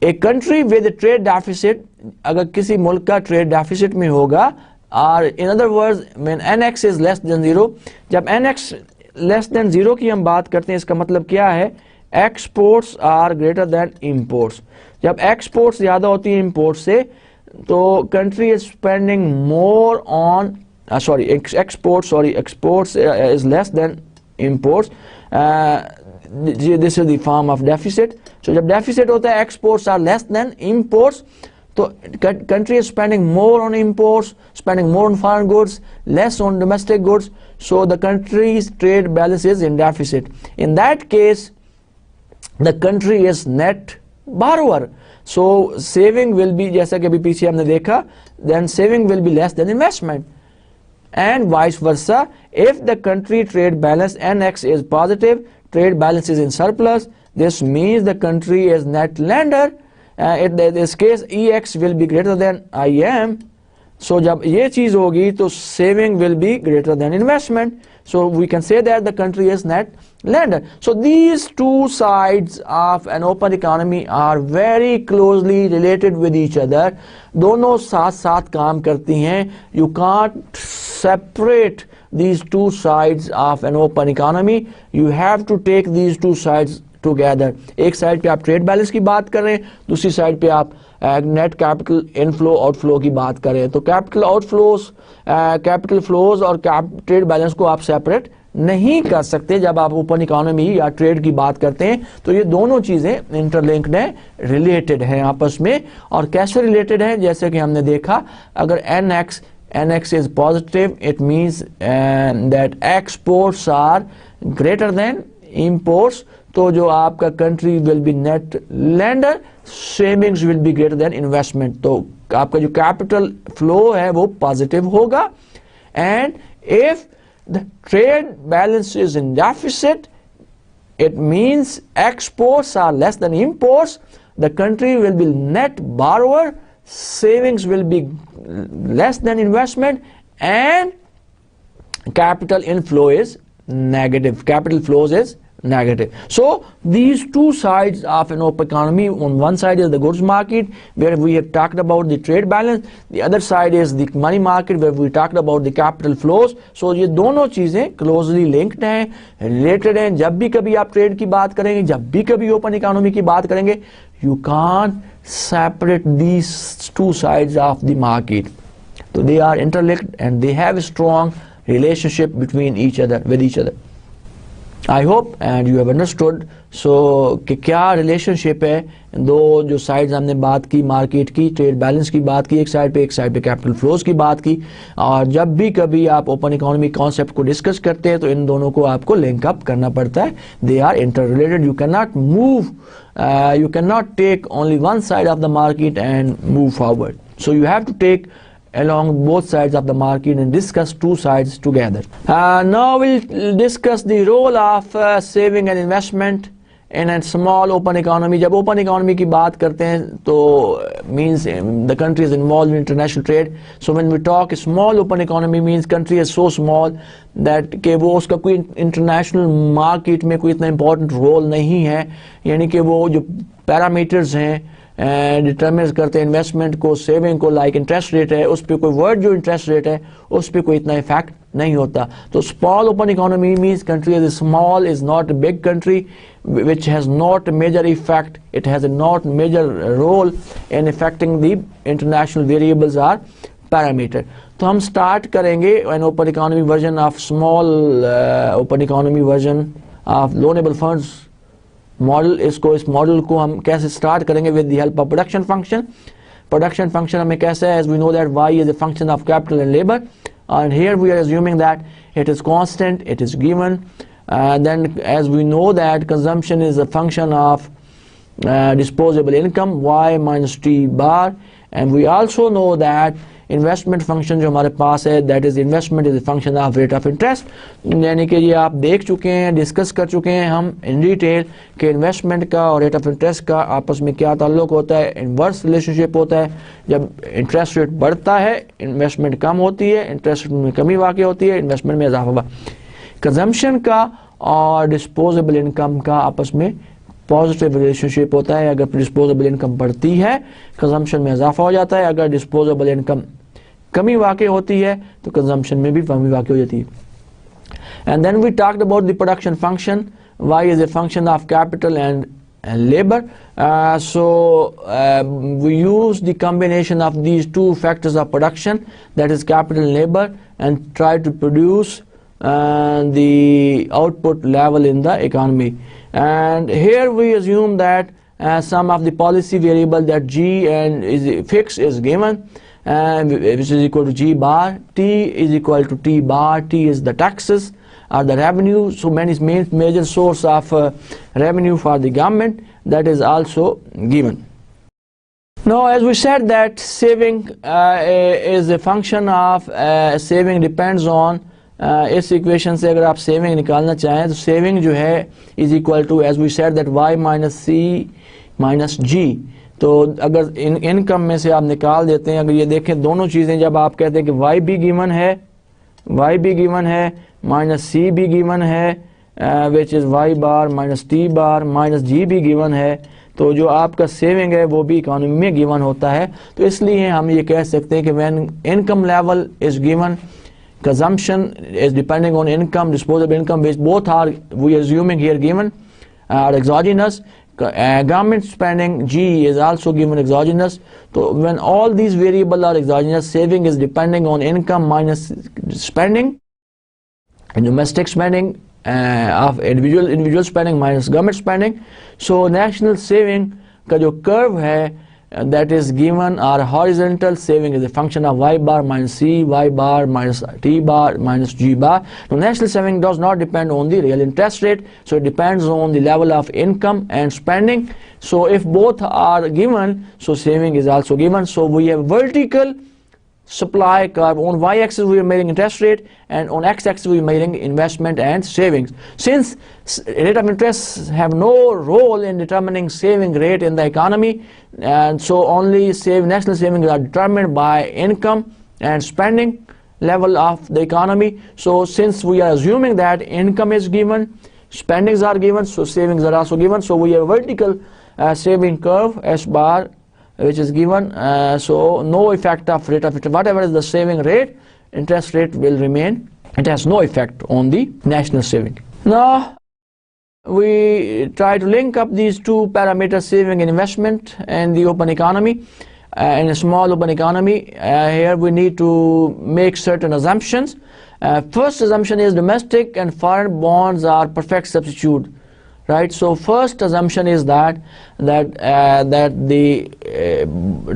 a country with a trade deficit, अगर किसी मुल्क का trade deficit में होगा, or in other words when NX is less than 0, जब NX less than 0 की हम बात करते हैं, इसका मतलब क्या है, exports are greater than imports. जब exports ज़्यादा होती है imports से, तो country is spending more on exports is less than imports. This is the form of deficit. So जब deficit होता है, exports are less than imports, तो country is spending more on imports, spending more on foreign goods, less on domestic goods, so the country's trade balance is in deficit. In that case, the country is net borrower. So saving will be, जैसा कि अभी पीछे हमने देखा, then saving will be less than investment. And vice versa, if the country trade balance NX is positive, trade balance is in surplus, this means the country is net lender. In this case, EX will be greater than IM. So जब ये चीज़ होगी, तो saving will be greater than investment. So we can say that the country is net lender. So these two sides of an open economy are very closely related with each other. दोनों साथ साथ काम करती हैं. You can't separate these two sides of an open economy. You have to take these two sides together. एक side पे आप trade balance की बात कर रहे हैं, दूसरी साइड पे आप नेट कैपिटल इनफ्लो आउटफ्लो की बात कर रहे हैं. तो कैपिटल फ्लोज और ट्रेड बैलेंस को आप सेपरेट नहीं कर सकते. जब आप ओपन इकोनॉमी या ट्रेड की बात करते हैं, तो ये दोनों चीज़ें इंटरलिंक्ड हैं, रिलेटेड हैं आपस में. और कैसे रिलेटेड हैं, जैसे कि हमने देखा, अगर NX is positive, it means that exports are greater than imports. तो जो आपका country will be net lender, savings will be greater than investment. तो आपका जो capital flow है वो positive होगा. And if the trade balance is in deficit, it means exports are less than imports. The country will be net borrower, savings will be less than investment, and capital inflow is negative. Capital flows is negative. So these two sides of an open economy, on one side is the goods market where we have talked about the trade balance, the other side is the money market where we talked about the capital flows. So ये दोनों चीजें closely linked हैं, related हैं. जब भी कभी आप trade की बात करेंगे, जब भी कभी ओपन इकोनॉमी की बात करेंगे, you can't separate these two sides of the market. So they are interlinked and they have a strong relationship between each other, with each other. I hope and you have understood. So कि क्या relationship है दो जो sides हमने बात की, market की, trade balance की बात की एक साइड पे कैपिटल फ्लोज की बात की. और जब भी कभी आप ओपन इकोनॉमी कॉन्सेप्ट को डिस्कस करते हैं, तो इन दोनों को आपको लिंक अप करना पड़ता है. They are interrelated. You can not move, you cannot take only one side of the market and move forward. So you have to take along both sides of the market and discuss two sides together. Now we'll discuss the role of saving and investment in a small open economy. जब open economy की बात करते हैं, तो means the country is involved in international trade. So when we talk small open economy means country is so small that कि वो उसका कोई international market में कोई इतना important role नहीं है. यानी कि वो जो parameters हैं डिटर्मिन करते हैं इन्वेस्टमेंट को, सेविंग को, लाइक इंटरेस्ट रेट है, उस पर कोई वर्ड जो इंटरेस्ट रेट है उस पर कोई इतना इफेक्ट नहीं होता. तो small open economy means country is small, is not a big country which has not a major effect, it has a not major role in affecting the international variables or parameter. तो हम start करेंगे an open economy version of small open economy version of loanable funds model. इस model को हम कैसे start करेंगे with the help of production function. Production function हमें कैसे है, as we know that y is a function of capital and labour, and here we are assuming that it is constant, it is given. Then as we know that consumption is a function of disposable income y minus t bar, and we also know that investment function जो हमारे पास है, that is investment is function of rate of interest, यानी कि ये आप देख चुके हैं, डिस्कस कर चुके हैं हम इन डिटेल कि इन्वेस्टमेंट का और रेट ऑफ इंटरेस्ट का आपस में क्या ताल्लुक होता है। इनवर्स रिलेशनशिप होता है, जब इंटरेस्ट रेट बढ़ता है इन्वेस्टमेंट कम होती है, इंटरेस्ट रेट में कमी वाक़ होती है, इन्वेस्टमेंट में इजाफा हुआ। कंजम्पशन का और डिस्पोजेबल इनकम का आपस में पॉजिटिव रिलेशनशिप होता है। अगर डिस्पोजेबल इनकम बढ़ती है कंजम्पशन में इजाफा हो जाता है, अगर डिस्पोजेबल इनकम कमी वाक़ होती है तो कंजम्पशन में भी कमी वाक़ हो जाती है। And then we talked about the production function, Y is a function of capital and labor. We use the combination of these two factors of production, that is capital and labor, and try to produce the output level in the economy. And here we assume that some of the policy variable that G and is fixed is given, which is equal to G bar, T is equal to T bar. T is the taxes or the revenue, so major source of revenue for the government, that is also given. Now, as we said that saving is a function of saving depends on इस equation से अगर आप saving निकालना चाहें तो saving जो है is equal to, as we said that y minus C minus G. तो अगर इनकम में से आप निकाल देते हैं, अगर ये देखें दोनों चीज़ें, जब आप कहते हैं कि y भी गिवन है माइनस सी भी गिवन है, which is y bar minus T bar minus G भी गिवन है, तो जो आपका सेविंग है वो भी इकोनॉमी में गिवन होता है। तो इसलिए हम ये कह सकते हैं कि when income level is given, consumption is depending on income, disposable income, which both are, we are assuming here, given, are exogenous. Government spending G is also given exogenous. So when all these variables are exogenous, saving is depending on income minus spending, and domestic spending of individual spending minus government spending. So national saving का जो curve है, that is given, or horizontal saving is a function of y bar minus c, y bar minus t bar minus g bar. Now, national saving does not depend on the real interest rate, so it depends on the level of income and spending. So if both are given, so saving is also given. So we have vertical supply curve. On y-axis we are measuring interest rate, and on x-axis we are measuring investment and savings. Since rate of interest have no role in determining saving rate in the economy, and so only national savings are determined by income and spending level of the economy. So since we are assuming that income is given, spendings are given, so savings are also given. So we have a vertical saving curve S bar, which is given, so no effect of rate of interest. Whatever is the saving rate, interest rate will remain. It has no effect on the national saving. Now we try to link up these two parameters, saving and investment, in the open economy. In a small open economy, here we need to make certain assumptions. First assumption is domestic and foreign bonds are perfect substitute. Right, so first assumption is that the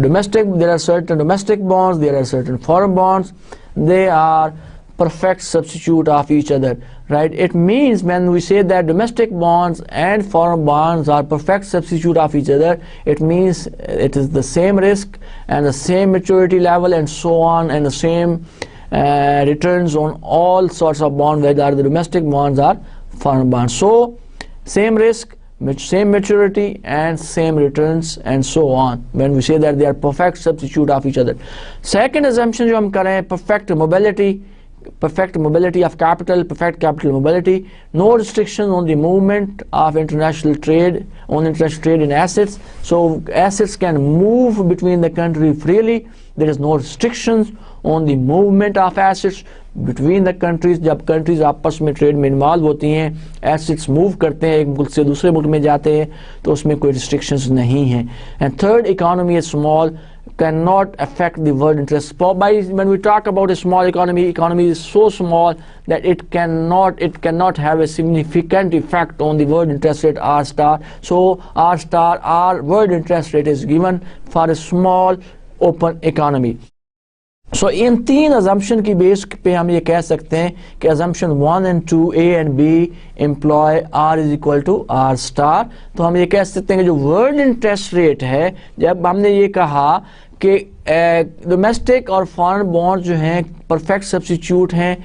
domestic, there are certain domestic bonds, there are certain foreign bonds, they are perfect substitute of each other. Right, it means when we say that domestic bonds and foreign bonds are perfect substitute of each other, it means it is the same risk and the same maturity level and so on, and the same returns on all sorts of bonds, whether the domestic bonds or foreign bonds. So same risk, same maturity, and same returns, and so on, when we say that they are perfect substitute of each other. Second assumption जो हम करें, perfect mobility of capital, perfect capital mobility, no restriction on the movement of international trade, in assets. So assets can move between the country freely. There is no restrictions on the movement of assets between the countries. जब countries आपस में trade में involve होती हैं, assets move करते हैं, एक मुल्क से दूसरे मुल्क में जाते हैं, तो उसमें कोई restrictions नहीं हैं. And third, economy is small, cannot affect the world interest. When we talk about a small economy, economy is so small that it cannot have a significant effect on the world interest rate R star. So R star, our world interest rate is given for a small open economy. So इन तीन assumption की base पे हम ये कह सकते हैं कि assumption 1 and 2, A and B employ R is equal to R star. तो हम ये कह सकते हैं कि जो वर्ल्ड इंटरेस्ट रेट है, जब हमने ये कहा कि डोमेस्टिक और फॉरेन बॉन्ड जो हैं परफेक्ट सब्स्टिट्यूट हैं,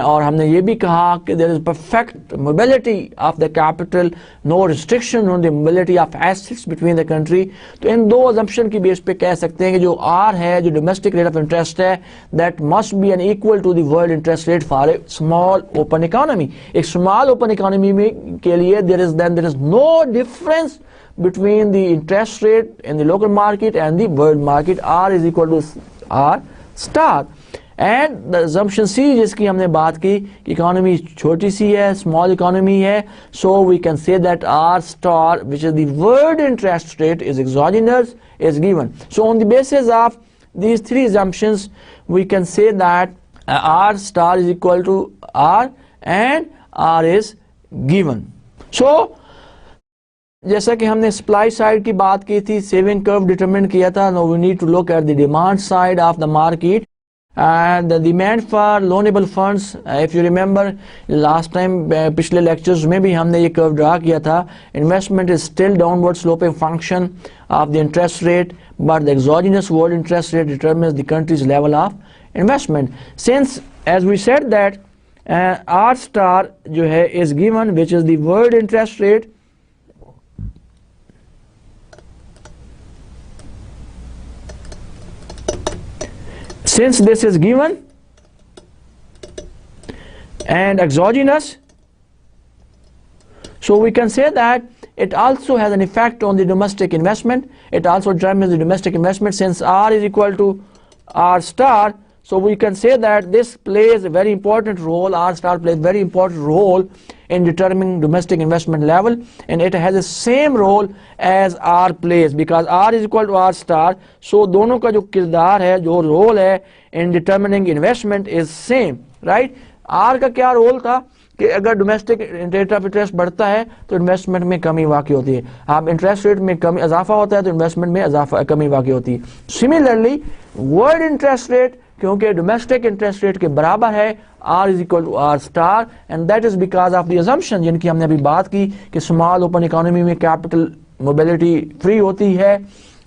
और हमने ये भी कहा कि there is perfect mobility of the capital, no restriction on the mobility of assets between the country. तो इन दो अजम्पशन की बेस पे कह सकते हैं कि जो आर है, जो डोमेस्टिक रेट ऑफ इंटरेस्ट है, that must be an equal to the world interest rate for a small open economy. एक स्मॉल ओपन इकोनॉमी में के लिए there is no difference between the interest rate in the local market and the world market. R is equal to R star. And the assumption C जिसकी हमने बात की कि economy छोटी सी है, स्मॉल इकोनॉमी है, so we can say that R star, which is the world interest rate, is exogenous, is given. So on the basis of these three assumptions, we can say that R star is equal to R and R is given. So जैसा कि हमने supply side की बात की थी, saving curve determine किया था, no we need to look at the demand side of the market and the demand for loanable funds. If you remember last time, पिछले लेक्चर्स में भी हमने ये कर्व ड्रा किया था। Investment is still downward sloping function of the interest rate, but the exogenous world interest rate determines the country's level of investment. Since as we said that R star जो है is given, which is the world interest rate, since this is given and exogenous, so we can say that it also has an effect on the domestic investment. It also determines the domestic investment. Since R is equal to R star, so we can say that this plays a very important role. R star plays a very important role in determining domestic investment level, and it has the same role as R plays, because R is equal to R star. So दोनों का जो किरदार है, जो role है in determining investment is same, right? R का क्या role था कि अगर डोमेस्टिक रेट ऑफ इंटरेस्ट बढ़ता है तो इन्वेस्टमेंट में कमी वाक़ई होती है, आप इंटरेस्ट रेट में कमी इजाफा होता है तो इन्वेस्टमेंट में कमी वाक़ई होती है। सिमिलरली वर्ल्ड इंटरेस्ट रेट, क्योंकि डोमेस्टिक इंटरेस्ट रेट के बराबर है, R is equal to R star, and that is because of the assumption जिनकी हमने अभी बात की कि स्मॉल ओपन इकोनॉमी में कैपिटल मोबिलिटी फ्री होती है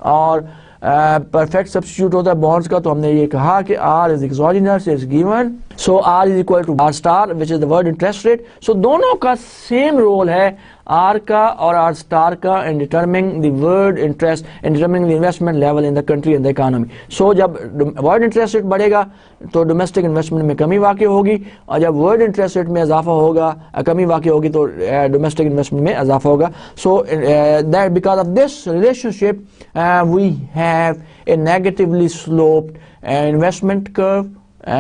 और परफेक्ट सब्स्टिट्यूट होता है बॉन्ड्स का। तो हमने ये कहा कि R is exogenous, is given, so R is equal to R star, which is the world interest rate. So दोनों का सेम रोल है, R का और R स्टार का, in determining the world interest, in determining the investment level in the country and the economy. So जब world interest rate बढ़ेगा तो domestic investment में कमी वाक़ई होगी, और जब वर्ल्ड इंटरेस्ट रेट में इजाफा होगा, कमी वाक़ई होगी, तो डोमेस्टिक इन्वेस्टमेंट में इजाफा होगा। So that because of this relationship we have a negatively sloped investment curve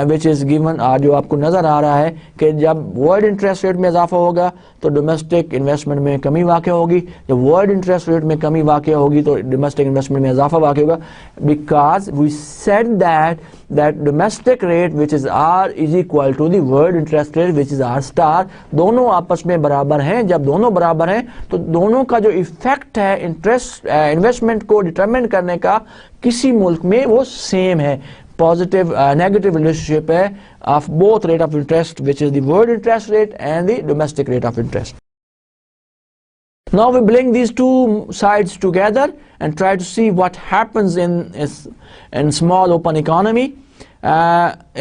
which is given. और जो आपको नज़र आ रहा है कि जब वर्ल्ड इंटरेस्ट रेट में इजाफा होगा तो डोमेस्टिक इन्वेस्टमेंट में कमी वाक़ई होगी, जब वर्ल्ड इंटरेस्ट रेट में कमी वाक़ई होगी तो डोमेस्टिक इन्वेस्टमेंट में इजाफा वाक़ई होगा, because we said that domestic rate which is R is equal to the world interest rate which is R star. दोनों आपस में बराबर हैं। जब दोनों बराबर हैं तो दोनों का जो इफेक्ट है इंटरेस्ट इन्वेस्टमेंट को डिटरमिन करने का किसी मुल्क में वो सेम है। Positive negative relationship of both rate of interest, which is the world interest rate and the domestic rate of interest. Now we bring these two sides together and try to see what happens in small open economy.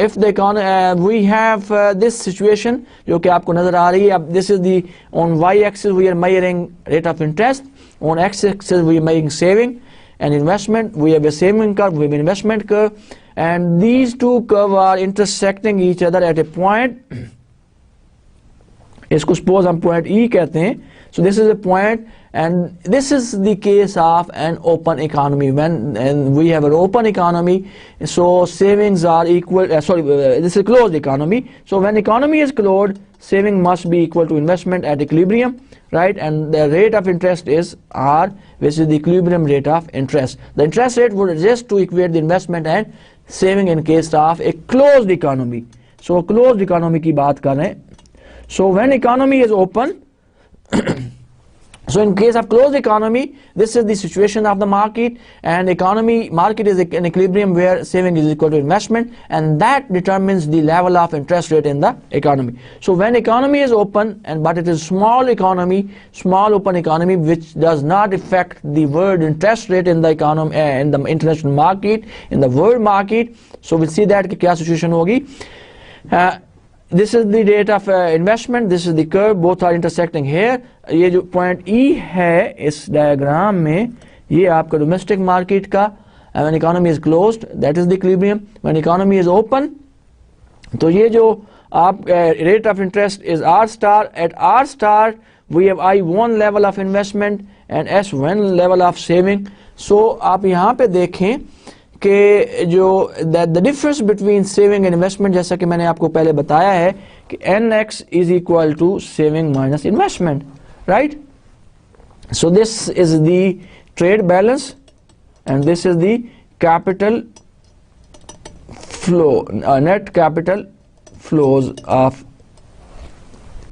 If the we have this situation जो कि आपको नजर आ रही है, अब this is the on y-axis we are measuring rate of interest, on x-axis we are measuring saving and investment. We have a saving curve, we have an investment curve, and these two curves are intersecting each other at a point. इसको suppose हम point E कहते हैं. So this is a point, and this is the case of an open economy. When we have an open economy, so savings are equal. This is a closed economy. So when economy is closed, saving must be equal to investment at equilibrium, right? And the rate of interest is R, which is the equilibrium rate of interest. The interest rate would exist to equate the investment and saving in case of a closed economy. So closed economy की बात कर रहे हैं. So when economy is open, So in case of closed economy, this is the situation of the market, and market is in equilibrium where saving is equal to investment, and that determines the level of interest rate in the economy. So when economy is open, but it is small economy, small open economy, which does not affect the world interest rate in the economy, in the international market, in the world market. So we'll see that कि क्या situation होगी. This is the rate of investment, this is the curve, both are intersecting here. ये जो point E है इस diagram में, ये आपका डोमेस्टिक मार्केट का, when economy is closed, that is the equilibrium. When economy is open, तो ये जो आप rate of interest is R star. At R star we have I1 level of investment and S1 level of saving. So आप यहाँ पे देखें कि जो the difference between saving and investment, जैसा कि मैंने आपको पहले बताया है कि NX is equal to saving minus investment, right. So this is the trade balance and this is the capital flow, net capital flows of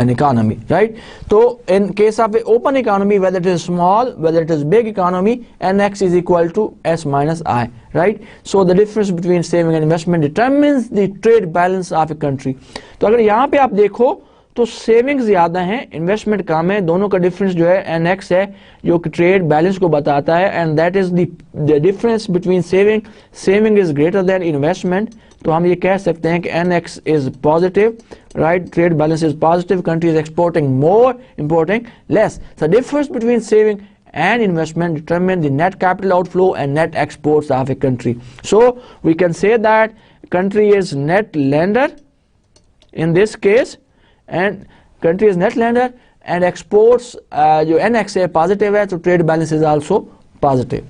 an economy, right? So in case of an open economy, whether it is small, whether it is big economy, NX is equal to S minus I, right? So the difference between saving and investment determines the trade balance of a country. तो अगर यहाँ पे आप देखो तो saving ज़्यादा है, investment कम है, दोनों का डिफरेंस जो है NX है, जो कि ट्रेड बैलेंस को बताता है, and that is the difference between saving is greater then investment. तो हम ये कह सकते हैं कि NX is positive, right, trade balance is positive, country is exporting more, importing less. The difference between saving and investment determine the net capital outflow and net exports of a country. So we can say that country is net lender in this case, and country is net lender and exports जो NX है positive है, तो trade balance is also positive.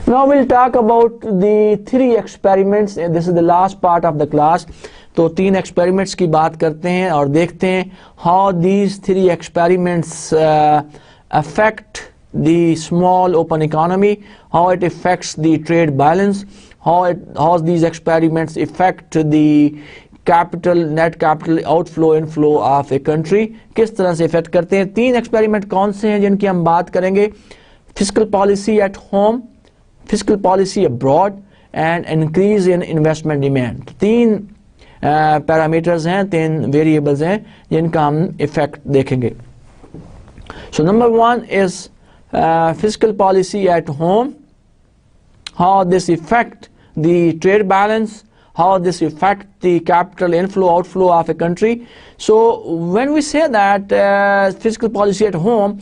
Now we'll talk about the 3 experiments, and this is the last part of the class. तो 3 experiments की बात करते हैं और देखते हैं how these 3 experiments affect the small open economy, how it affects the trade balance, how these experiments affect the net capital outflow inflow of a country, किस तरह से affect करते हैं. 3 experiment कौन से हैं जिनकी हम बात करेंगे? Fiscal policy at home, fiscal policy abroad, and increase in investment demand. 3 parameters हैं, 3 वेरिएबल्स हैं जिनका हम इफेक्ट देखेंगे. So number 1 is fiscal policy at home, how this effect the trade balance, how this affect the capital inflow outflow of a country. So when we say that fiscal policy at home,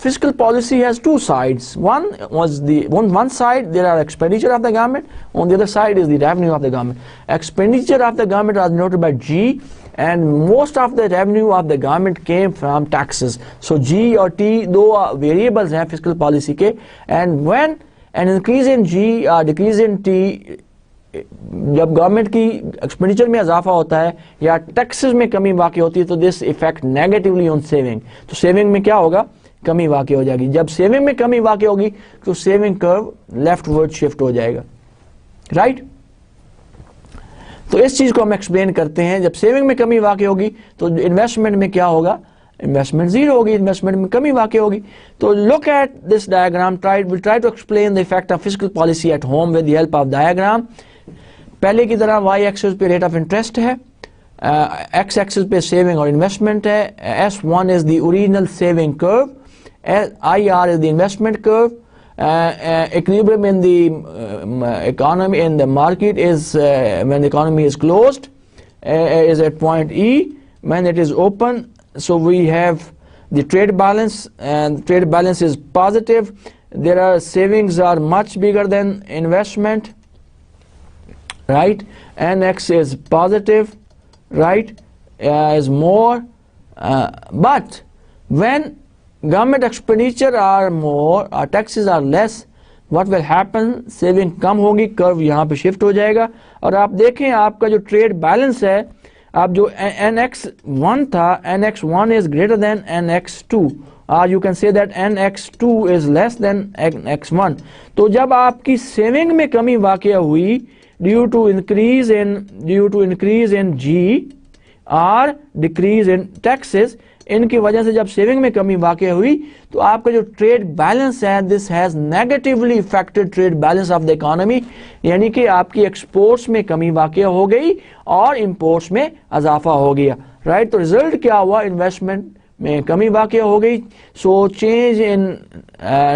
fiscal policy has 2 sides. One side there are expenditure of the government, on the other side is the revenue of the government. Expenditure of the government was noted by G, and most of the revenue of the government came from taxes. So G or T दो variables हैं fiscal policy के, and when an increase in G or decrease in T, जब government की expenditure में इजाफा होता है या टैक्सेस में कमी वाक़ई होती है, तो this effect negatively on saving. तो सेविंग में क्या होगा? कमी वाक़ई हो जाएगी. जब सेविंग में कमी वाक़ई होगी तो सेविंग कर्व लेफ्टवर्ड शिफ्ट हो जाएगा, राइट. तो इस चीज़ को हम एक्सप्लेन करते हैं. जब सेविंग में कमी वाक़ई होगी तो इन्वेस्टमेंट में क्या होगा? इन्वेस्टमेंट जीरो होगी, इन्वेस्टमेंट में कमी वाक़ई होगी. तो look at this diagram, will try to explain the effect of fiscal policy at home with the help of diagram. पहले की तरह वाई एक्सिस पे रेट ऑफ इंटरेस्ट है, एक्स एक्सिस पे सेविंग और इन्वेस्टमेंट है. S1 is the original saving curve, IR is the investment curve. Equilibrium in the economy, in the market, is when the economy is closed, is at point E. When it is open, so we have the trade balance, and trade balance is positive. There are savings are much bigger than investment, right? NX is positive, right? Is more, but when government expenditure are more or taxes are less, what will happen? Saving कम होगी, curve यहाँ पे shift हो जाएगा. और आप देखें आपका जो ट्रेड बैलेंस है, आप जो NX1 था, NX1 is greater than NX2, or you can say that NX2 is less than NX1. तो जब आपकी सेविंग में कमी वाक़या हुई due to increase in G, और डिक्रीज इन टैक्सेस, इनकी वजह से जब सेविंग में कमी वाक़ हुई तो आपका जो ट्रेड बैलेंस है this has negatively affected trade balance of the economy, यानी कि आपकी एक्सपोर्ट्स में कमी वाक़ हो गई और इंपोर्ट्स में इजाफा हो गया, राइट। तो रिजल्ट क्या हुआ, इन्वेस्टमेंट में कमी वाक़ हो गई। So change in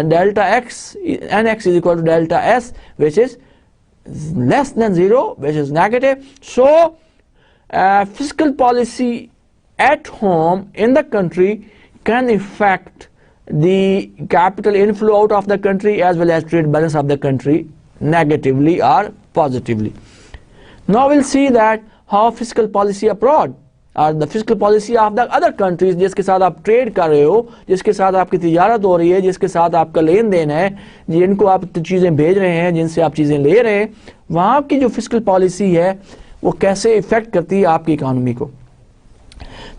delta X N X is equal to delta S which is less than 0, which is negative. So fiscal policy at home in the country can affect the capital inflow out of the country as well as trade balance of the country negatively or positively. Now we'll see that how fiscal policy abroad और the fiscal policy of the other countries जिसके साथ आप trade कर रहे हो, जिसके साथ आपकी तिजारत हो रही है, जिसके साथ आपका लेन देन है, जिनको आप चीज़ें भेज रहे हैं, जिनसे आप चीज़ें ले रहे हैं, वहाँ की जो फिस्कल पॉलिसी है वो कैसे इफेक्ट करती है आपकी इकानमी को।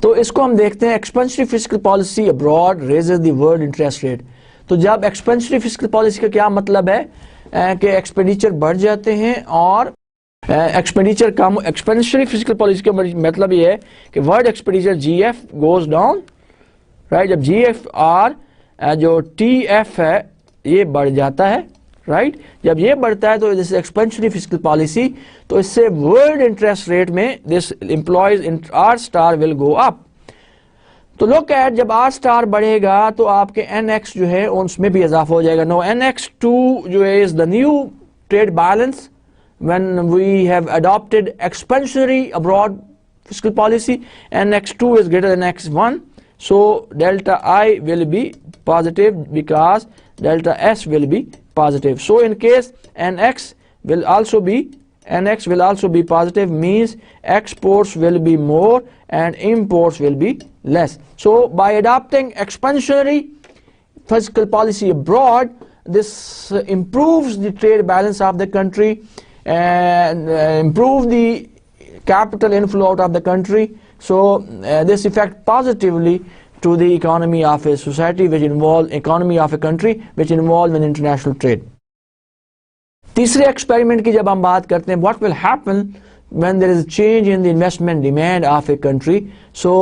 तो इसको हम देखते हैं, expensive fiscal policy abroad raises the world interest rate. तो जब एक्सपेंसिव फिस्कल पॉलिसी का क्या मतलब है कि एक्सपेंडिचर बढ़ जाते हैं और एक्सपेंडिचर कम। एक्सपेंसिव फिस्कल पॉलिसी का मतलब ये है कि world expenditure GF goes down, right. जब जीएफ और जो टीएफ है ये बढ़ जाता है, राइट। जब ये बढ़ता है तो दिस एक्सपेंसिव फिस्कल पॉलिसी, तो इससे वर्ल्ड इंटरेस्ट रेट में this implies R star will go up. तो लुक एट, जब आर स्टार बढ़ेगा तो आपके एन एक्स जो है उसमें भी इजाफा हो जाएगा। नो एन एक्स टू जो है is the new trade balance when we have adopted expansionary abroad fiscal policy, and x2 is greater than x1, so delta I will be positive because delta S will be positive. So in case nx will also be positive, means exports will be more and imports will be less. So by adopting expansionary fiscal policy abroad, this improves the trade balance of the country and improve the capital inflow out of the country. So this affect positively to the economy of a society which involve economy of a country which involve in international trade. तीसरे experiment की जब हम बात करते हैं, what will happen when there is a change in the investment demand of a country. So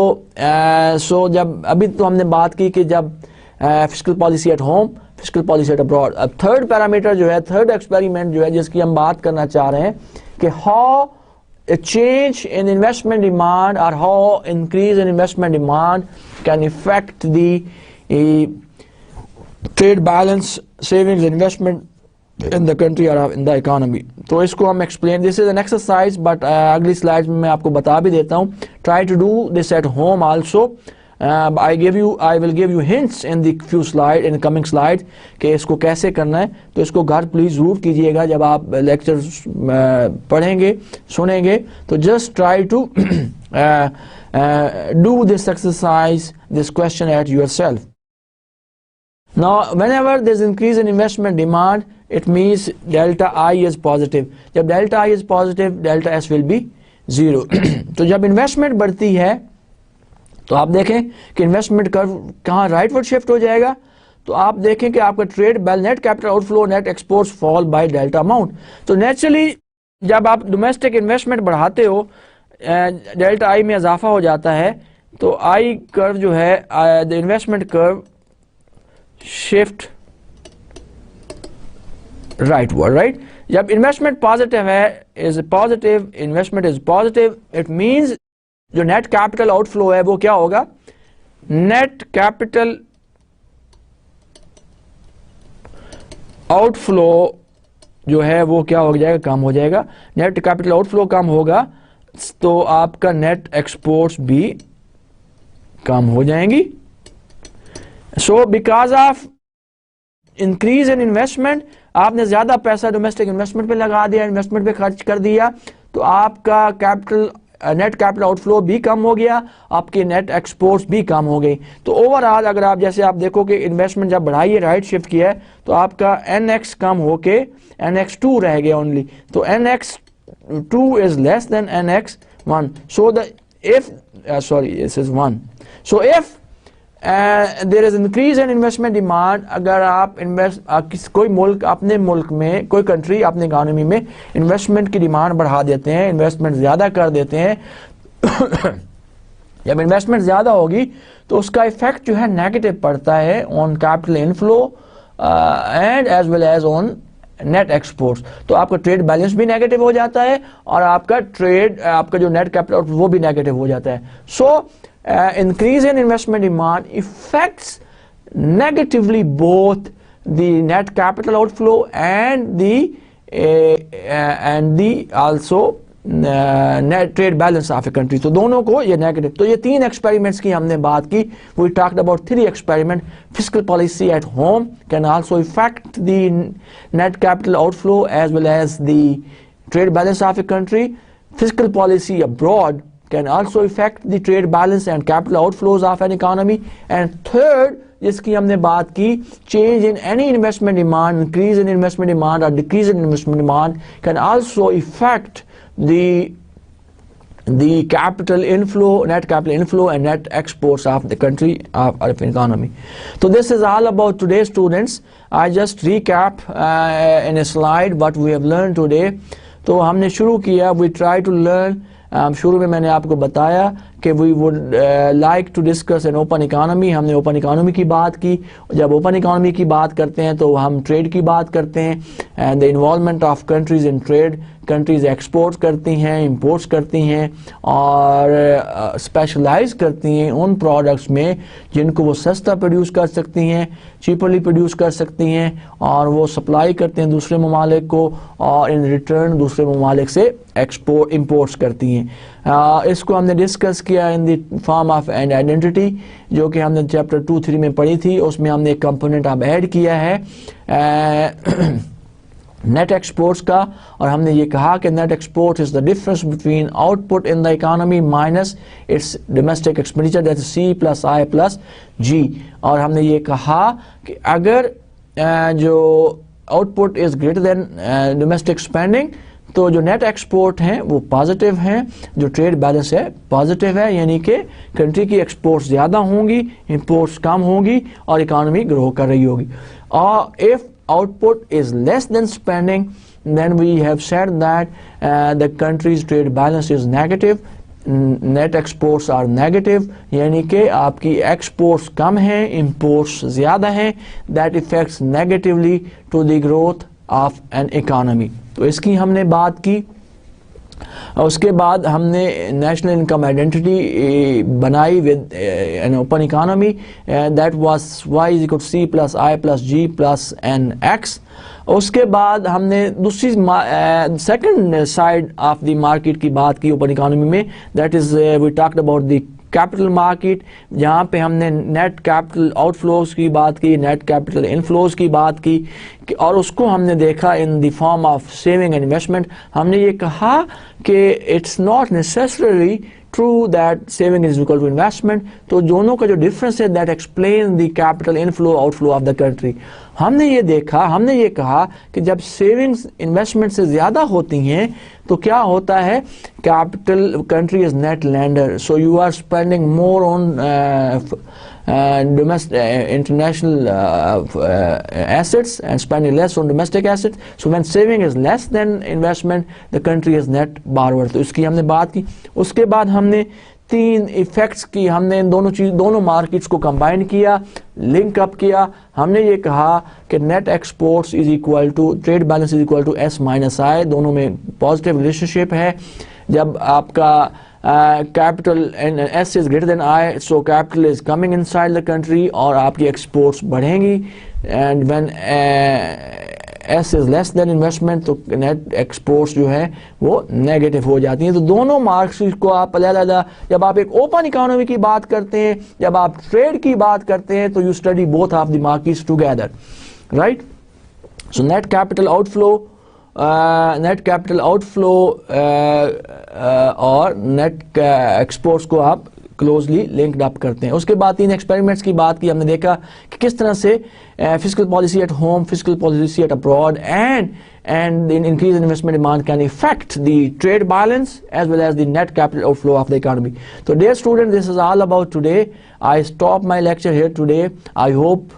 जब अभी तो हमने बात की कि जब fiscal policy at home, fiscal policy at abroad. अब थर्ड पैरामीटर जो है, थर्ड एक्सपेरिमेंट जो है जिसकी हम बात करना चाह रहे हैं कि how a change in investment demand or how increase in investment demand can affect the trade balance, savings, investment in the country or in the economy. तो इसको हम explain, this is an exercise but अगली slides में मैं आपको बता भी देता हूँ. Try to do this at home also. I will give you hints in the few slides, in the coming slides कि इसको कैसे करना है. तो इसको घर प्लीज जरूर कीजिएगा जब आप लेक्चर पढ़ेंगे सुनेंगे. तो just try to do this exercise, this question at yourself. Now whenever there is increase in investment demand, it means delta I is positive. जब delta I is positive, delta S will be 0. तो जब investment बढ़ती है तो आप देखें कि investment curve कहाँ राइटवर्ड शिफ्ट हो जाएगा. तो आप देखें कि आपका trade balance, net capital outflow, net exports fall by delta amount. तो नेचुरली जब आप डोमेस्टिक इन्वेस्टमेंट बढ़ाते हो, डेल्टा आई में इजाफा हो जाता है. तो आई कर्व जो है, the investment curve shift rightward, right. जब इन्वेस्टमेंट पॉजिटिव है, is positive, investment is positive, it means जो नेट कैपिटल आउटफ्लो है वो क्या होगा, नेट कैपिटल आउटफ्लो जो है वो क्या हो जाएगा, कम हो जाएगा. नेट कैपिटल आउटफ्लो कम होगा तो आपका नेट एक्सपोर्ट्स भी कम हो जाएंगी. So because of increase in investment, आपने ज्यादा पैसा डोमेस्टिक इन्वेस्टमेंट पे लगा दिया, इन्वेस्टमेंट पे खर्च कर दिया, तो आपका कैपिटल नेट कैपिटल आउटफ्लो भी कम हो गया, आपकी नेट एक्सपोर्ट्स भी कम हो गई. तो ओवरऑल अगर आप जैसे आप देखो कि इन्वेस्टमेंट जब बढ़ाई है, राइट शिफ्ट किया है, तो आपका NX कम होके NX2 रह गया ओनली. तो NX2 is less than NX1. So the if this is 1. So if there is increase in investment demand, अगर आप कोई मुल्क अपने मुल्क में, कोई कंट्री अपने इकोनॉमी में इन्वेस्टमेंट की डिमांड बढ़ा देते हैं, इन्वेस्टमेंट ज़्यादा कर देते हैं जब इन्वेस्टमेंट ज़्यादा होगी तो उसका इफेक्ट जो है नेगेटिव पड़ता है on capital inflow and as well as on net exports. तो आपका ट्रेड बैलेंस भी नेगेटिव हो जाता है और आपका जो नेट कैपिटल वो भी नेगेटिव हो जाता है। So increase in investment demand effects negatively both the net capital outflow and the also net trade balance of a country। तो दोनों को ये नेगेटिव। तो ये 3 एक्सपेरिमेंट्स की हमने बात की। We talked about 3 experiment। Fiscal policy at home can also affect the net capital outflow as well as the trade balance of a country। Fiscal policy abroad can also affect the trade balance and capital outflows of an economy। And third, जिसकी हमने बात की, change in any investment demand, increase in investment demand or decrease in investment demand can also affect the capital inflow, net capital inflow and net exports of the country of an economy। So this is all about today, students। I just recap in a slide what we have learned today। तो हमने शुरू किया, we try to learn शुरू में मैंने आपको बताया कि we would like to discuss an open economy. हमने ओपन इकानमी की बात की। जब ओपन इकानमी की बात करते हैं तो हम ट्रेड की बात करते हैं and the involvement of countries in trade. Countries export करती हैं, इंपोर्ट्स करती हैं और स्पेशलाइज करती हैं उन प्रोडक्ट्स में जिनको वो सस्ता प्रोड्यूस कर सकती हैं, चीपरली प्रोड्यूस कर सकती हैं और वो सप्लाई करते हैं दूसरे ममालिक को और इन रिटर्न दूसरे ममालिक से इंपोर्ट्स करती हैं। इसको हमने डिस्कस किया इन the form of and identity, जो कि हमने चैप्टर 2-3 में पढ़ी थी। उसमें हमने एक कंपोनेंट अब ऐड किया है नेट एक्सपोर्ट्स का, और हमने ये कहा कि net export is the difference between output in the economy minus it's domestic expenditure, that is C + I + G। और हमने ये कहा कि अगर जो output is greater then domestic spending तो जो नेट एक्सपोर्ट हैं वो पॉजिटिव हैं, जो ट्रेड बैलेंस है पॉजिटिव है, यानी कि कंट्री की एक्सपोर्ट्स ज़्यादा होंगी, इंपोर्ट्स कम होंगी और इकोनॉमी ग्रो कर रही होगी। और if output is less than spending, then we have said that the country's trade balance is negative, net exports are negative, यानी कि आपकी exports कम हैं, imports ज़्यादा हैं, that affects negatively to the growth of an economy। तो इसकी हमने बात की। उसके बाद हमने नेशनल इनकम आइडेंटिटी बनाई with N open economy, that was Y = C + I + G + NX। उसके बाद हमने दूसरी second side of the market की बात की ओपन इकोनॉमी में, that is we talked about the capital market, जहाँ पे हमने नेट कैपिटल आउटफ्लोज की बात की, नेट कैपिटल इनफ्लोज की बात की और उसको हमने देखा in the form of saving and investment. हमने ये कहा कि it's not necessary true that saving is equal to investment. तो दोनों का जो डिफरेंस है that explain the capital inflow outflow of the country. हमने ये देखा, हमने ये कहा कि जब सेविंग्स इन्वेस्टमेंट से ज़्यादा होती हैं तो क्या होता है, capital country is net lender, so you are spending more on international assets and spending less on domestic assets। So when saving is less than investment, the country is net borrower। तो इसकी हमने बात की। उसके बाद हमने 3 effects की, हमने इन दोनों मार्केट्स को कंबाइन किया, लिंक अप किया। हमने ये कहा कि net exports is equal to trade balance is equal to S - I, दोनों में पॉजिटिव रिलेशनशिप है। जब आपका capital S is greater then I, so capital is coming inside the country और आपकी एक्सपोर्ट्स बढ़ेंगी। And when S is less then investment तो net exports जो है वो नेगेटिव हो जाती हैं। तो दोनों मार्क्स को आप अलग-अलग, जब आप एक ओपन इकोनॉमी की बात करते हैं, जब आप ट्रेड की बात करते हैं, तो you study both of the markets together, right. So net capital outflow और नेट एक्सपोर्ट्स को आप क्लोजली लिंक्ड अप करते हैं। उसके बाद 3 एक्सपेरिमेंट्स की बात की, हमने देखा कि किस तरह से fiscal policy at home, fiscal policy at abroad and the increase in investment demand can affect the trade balance as well as the net capital outflow of the economy. So dear students, this is all about today. I stop my lecture here today. I hope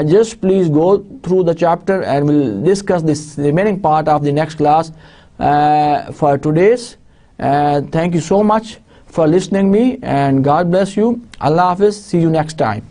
just please go through the chapter and we'll discuss this remaining part of the next class for today's. Thank you so much for listening me, and God bless you. Allah Hafiz. See you next time.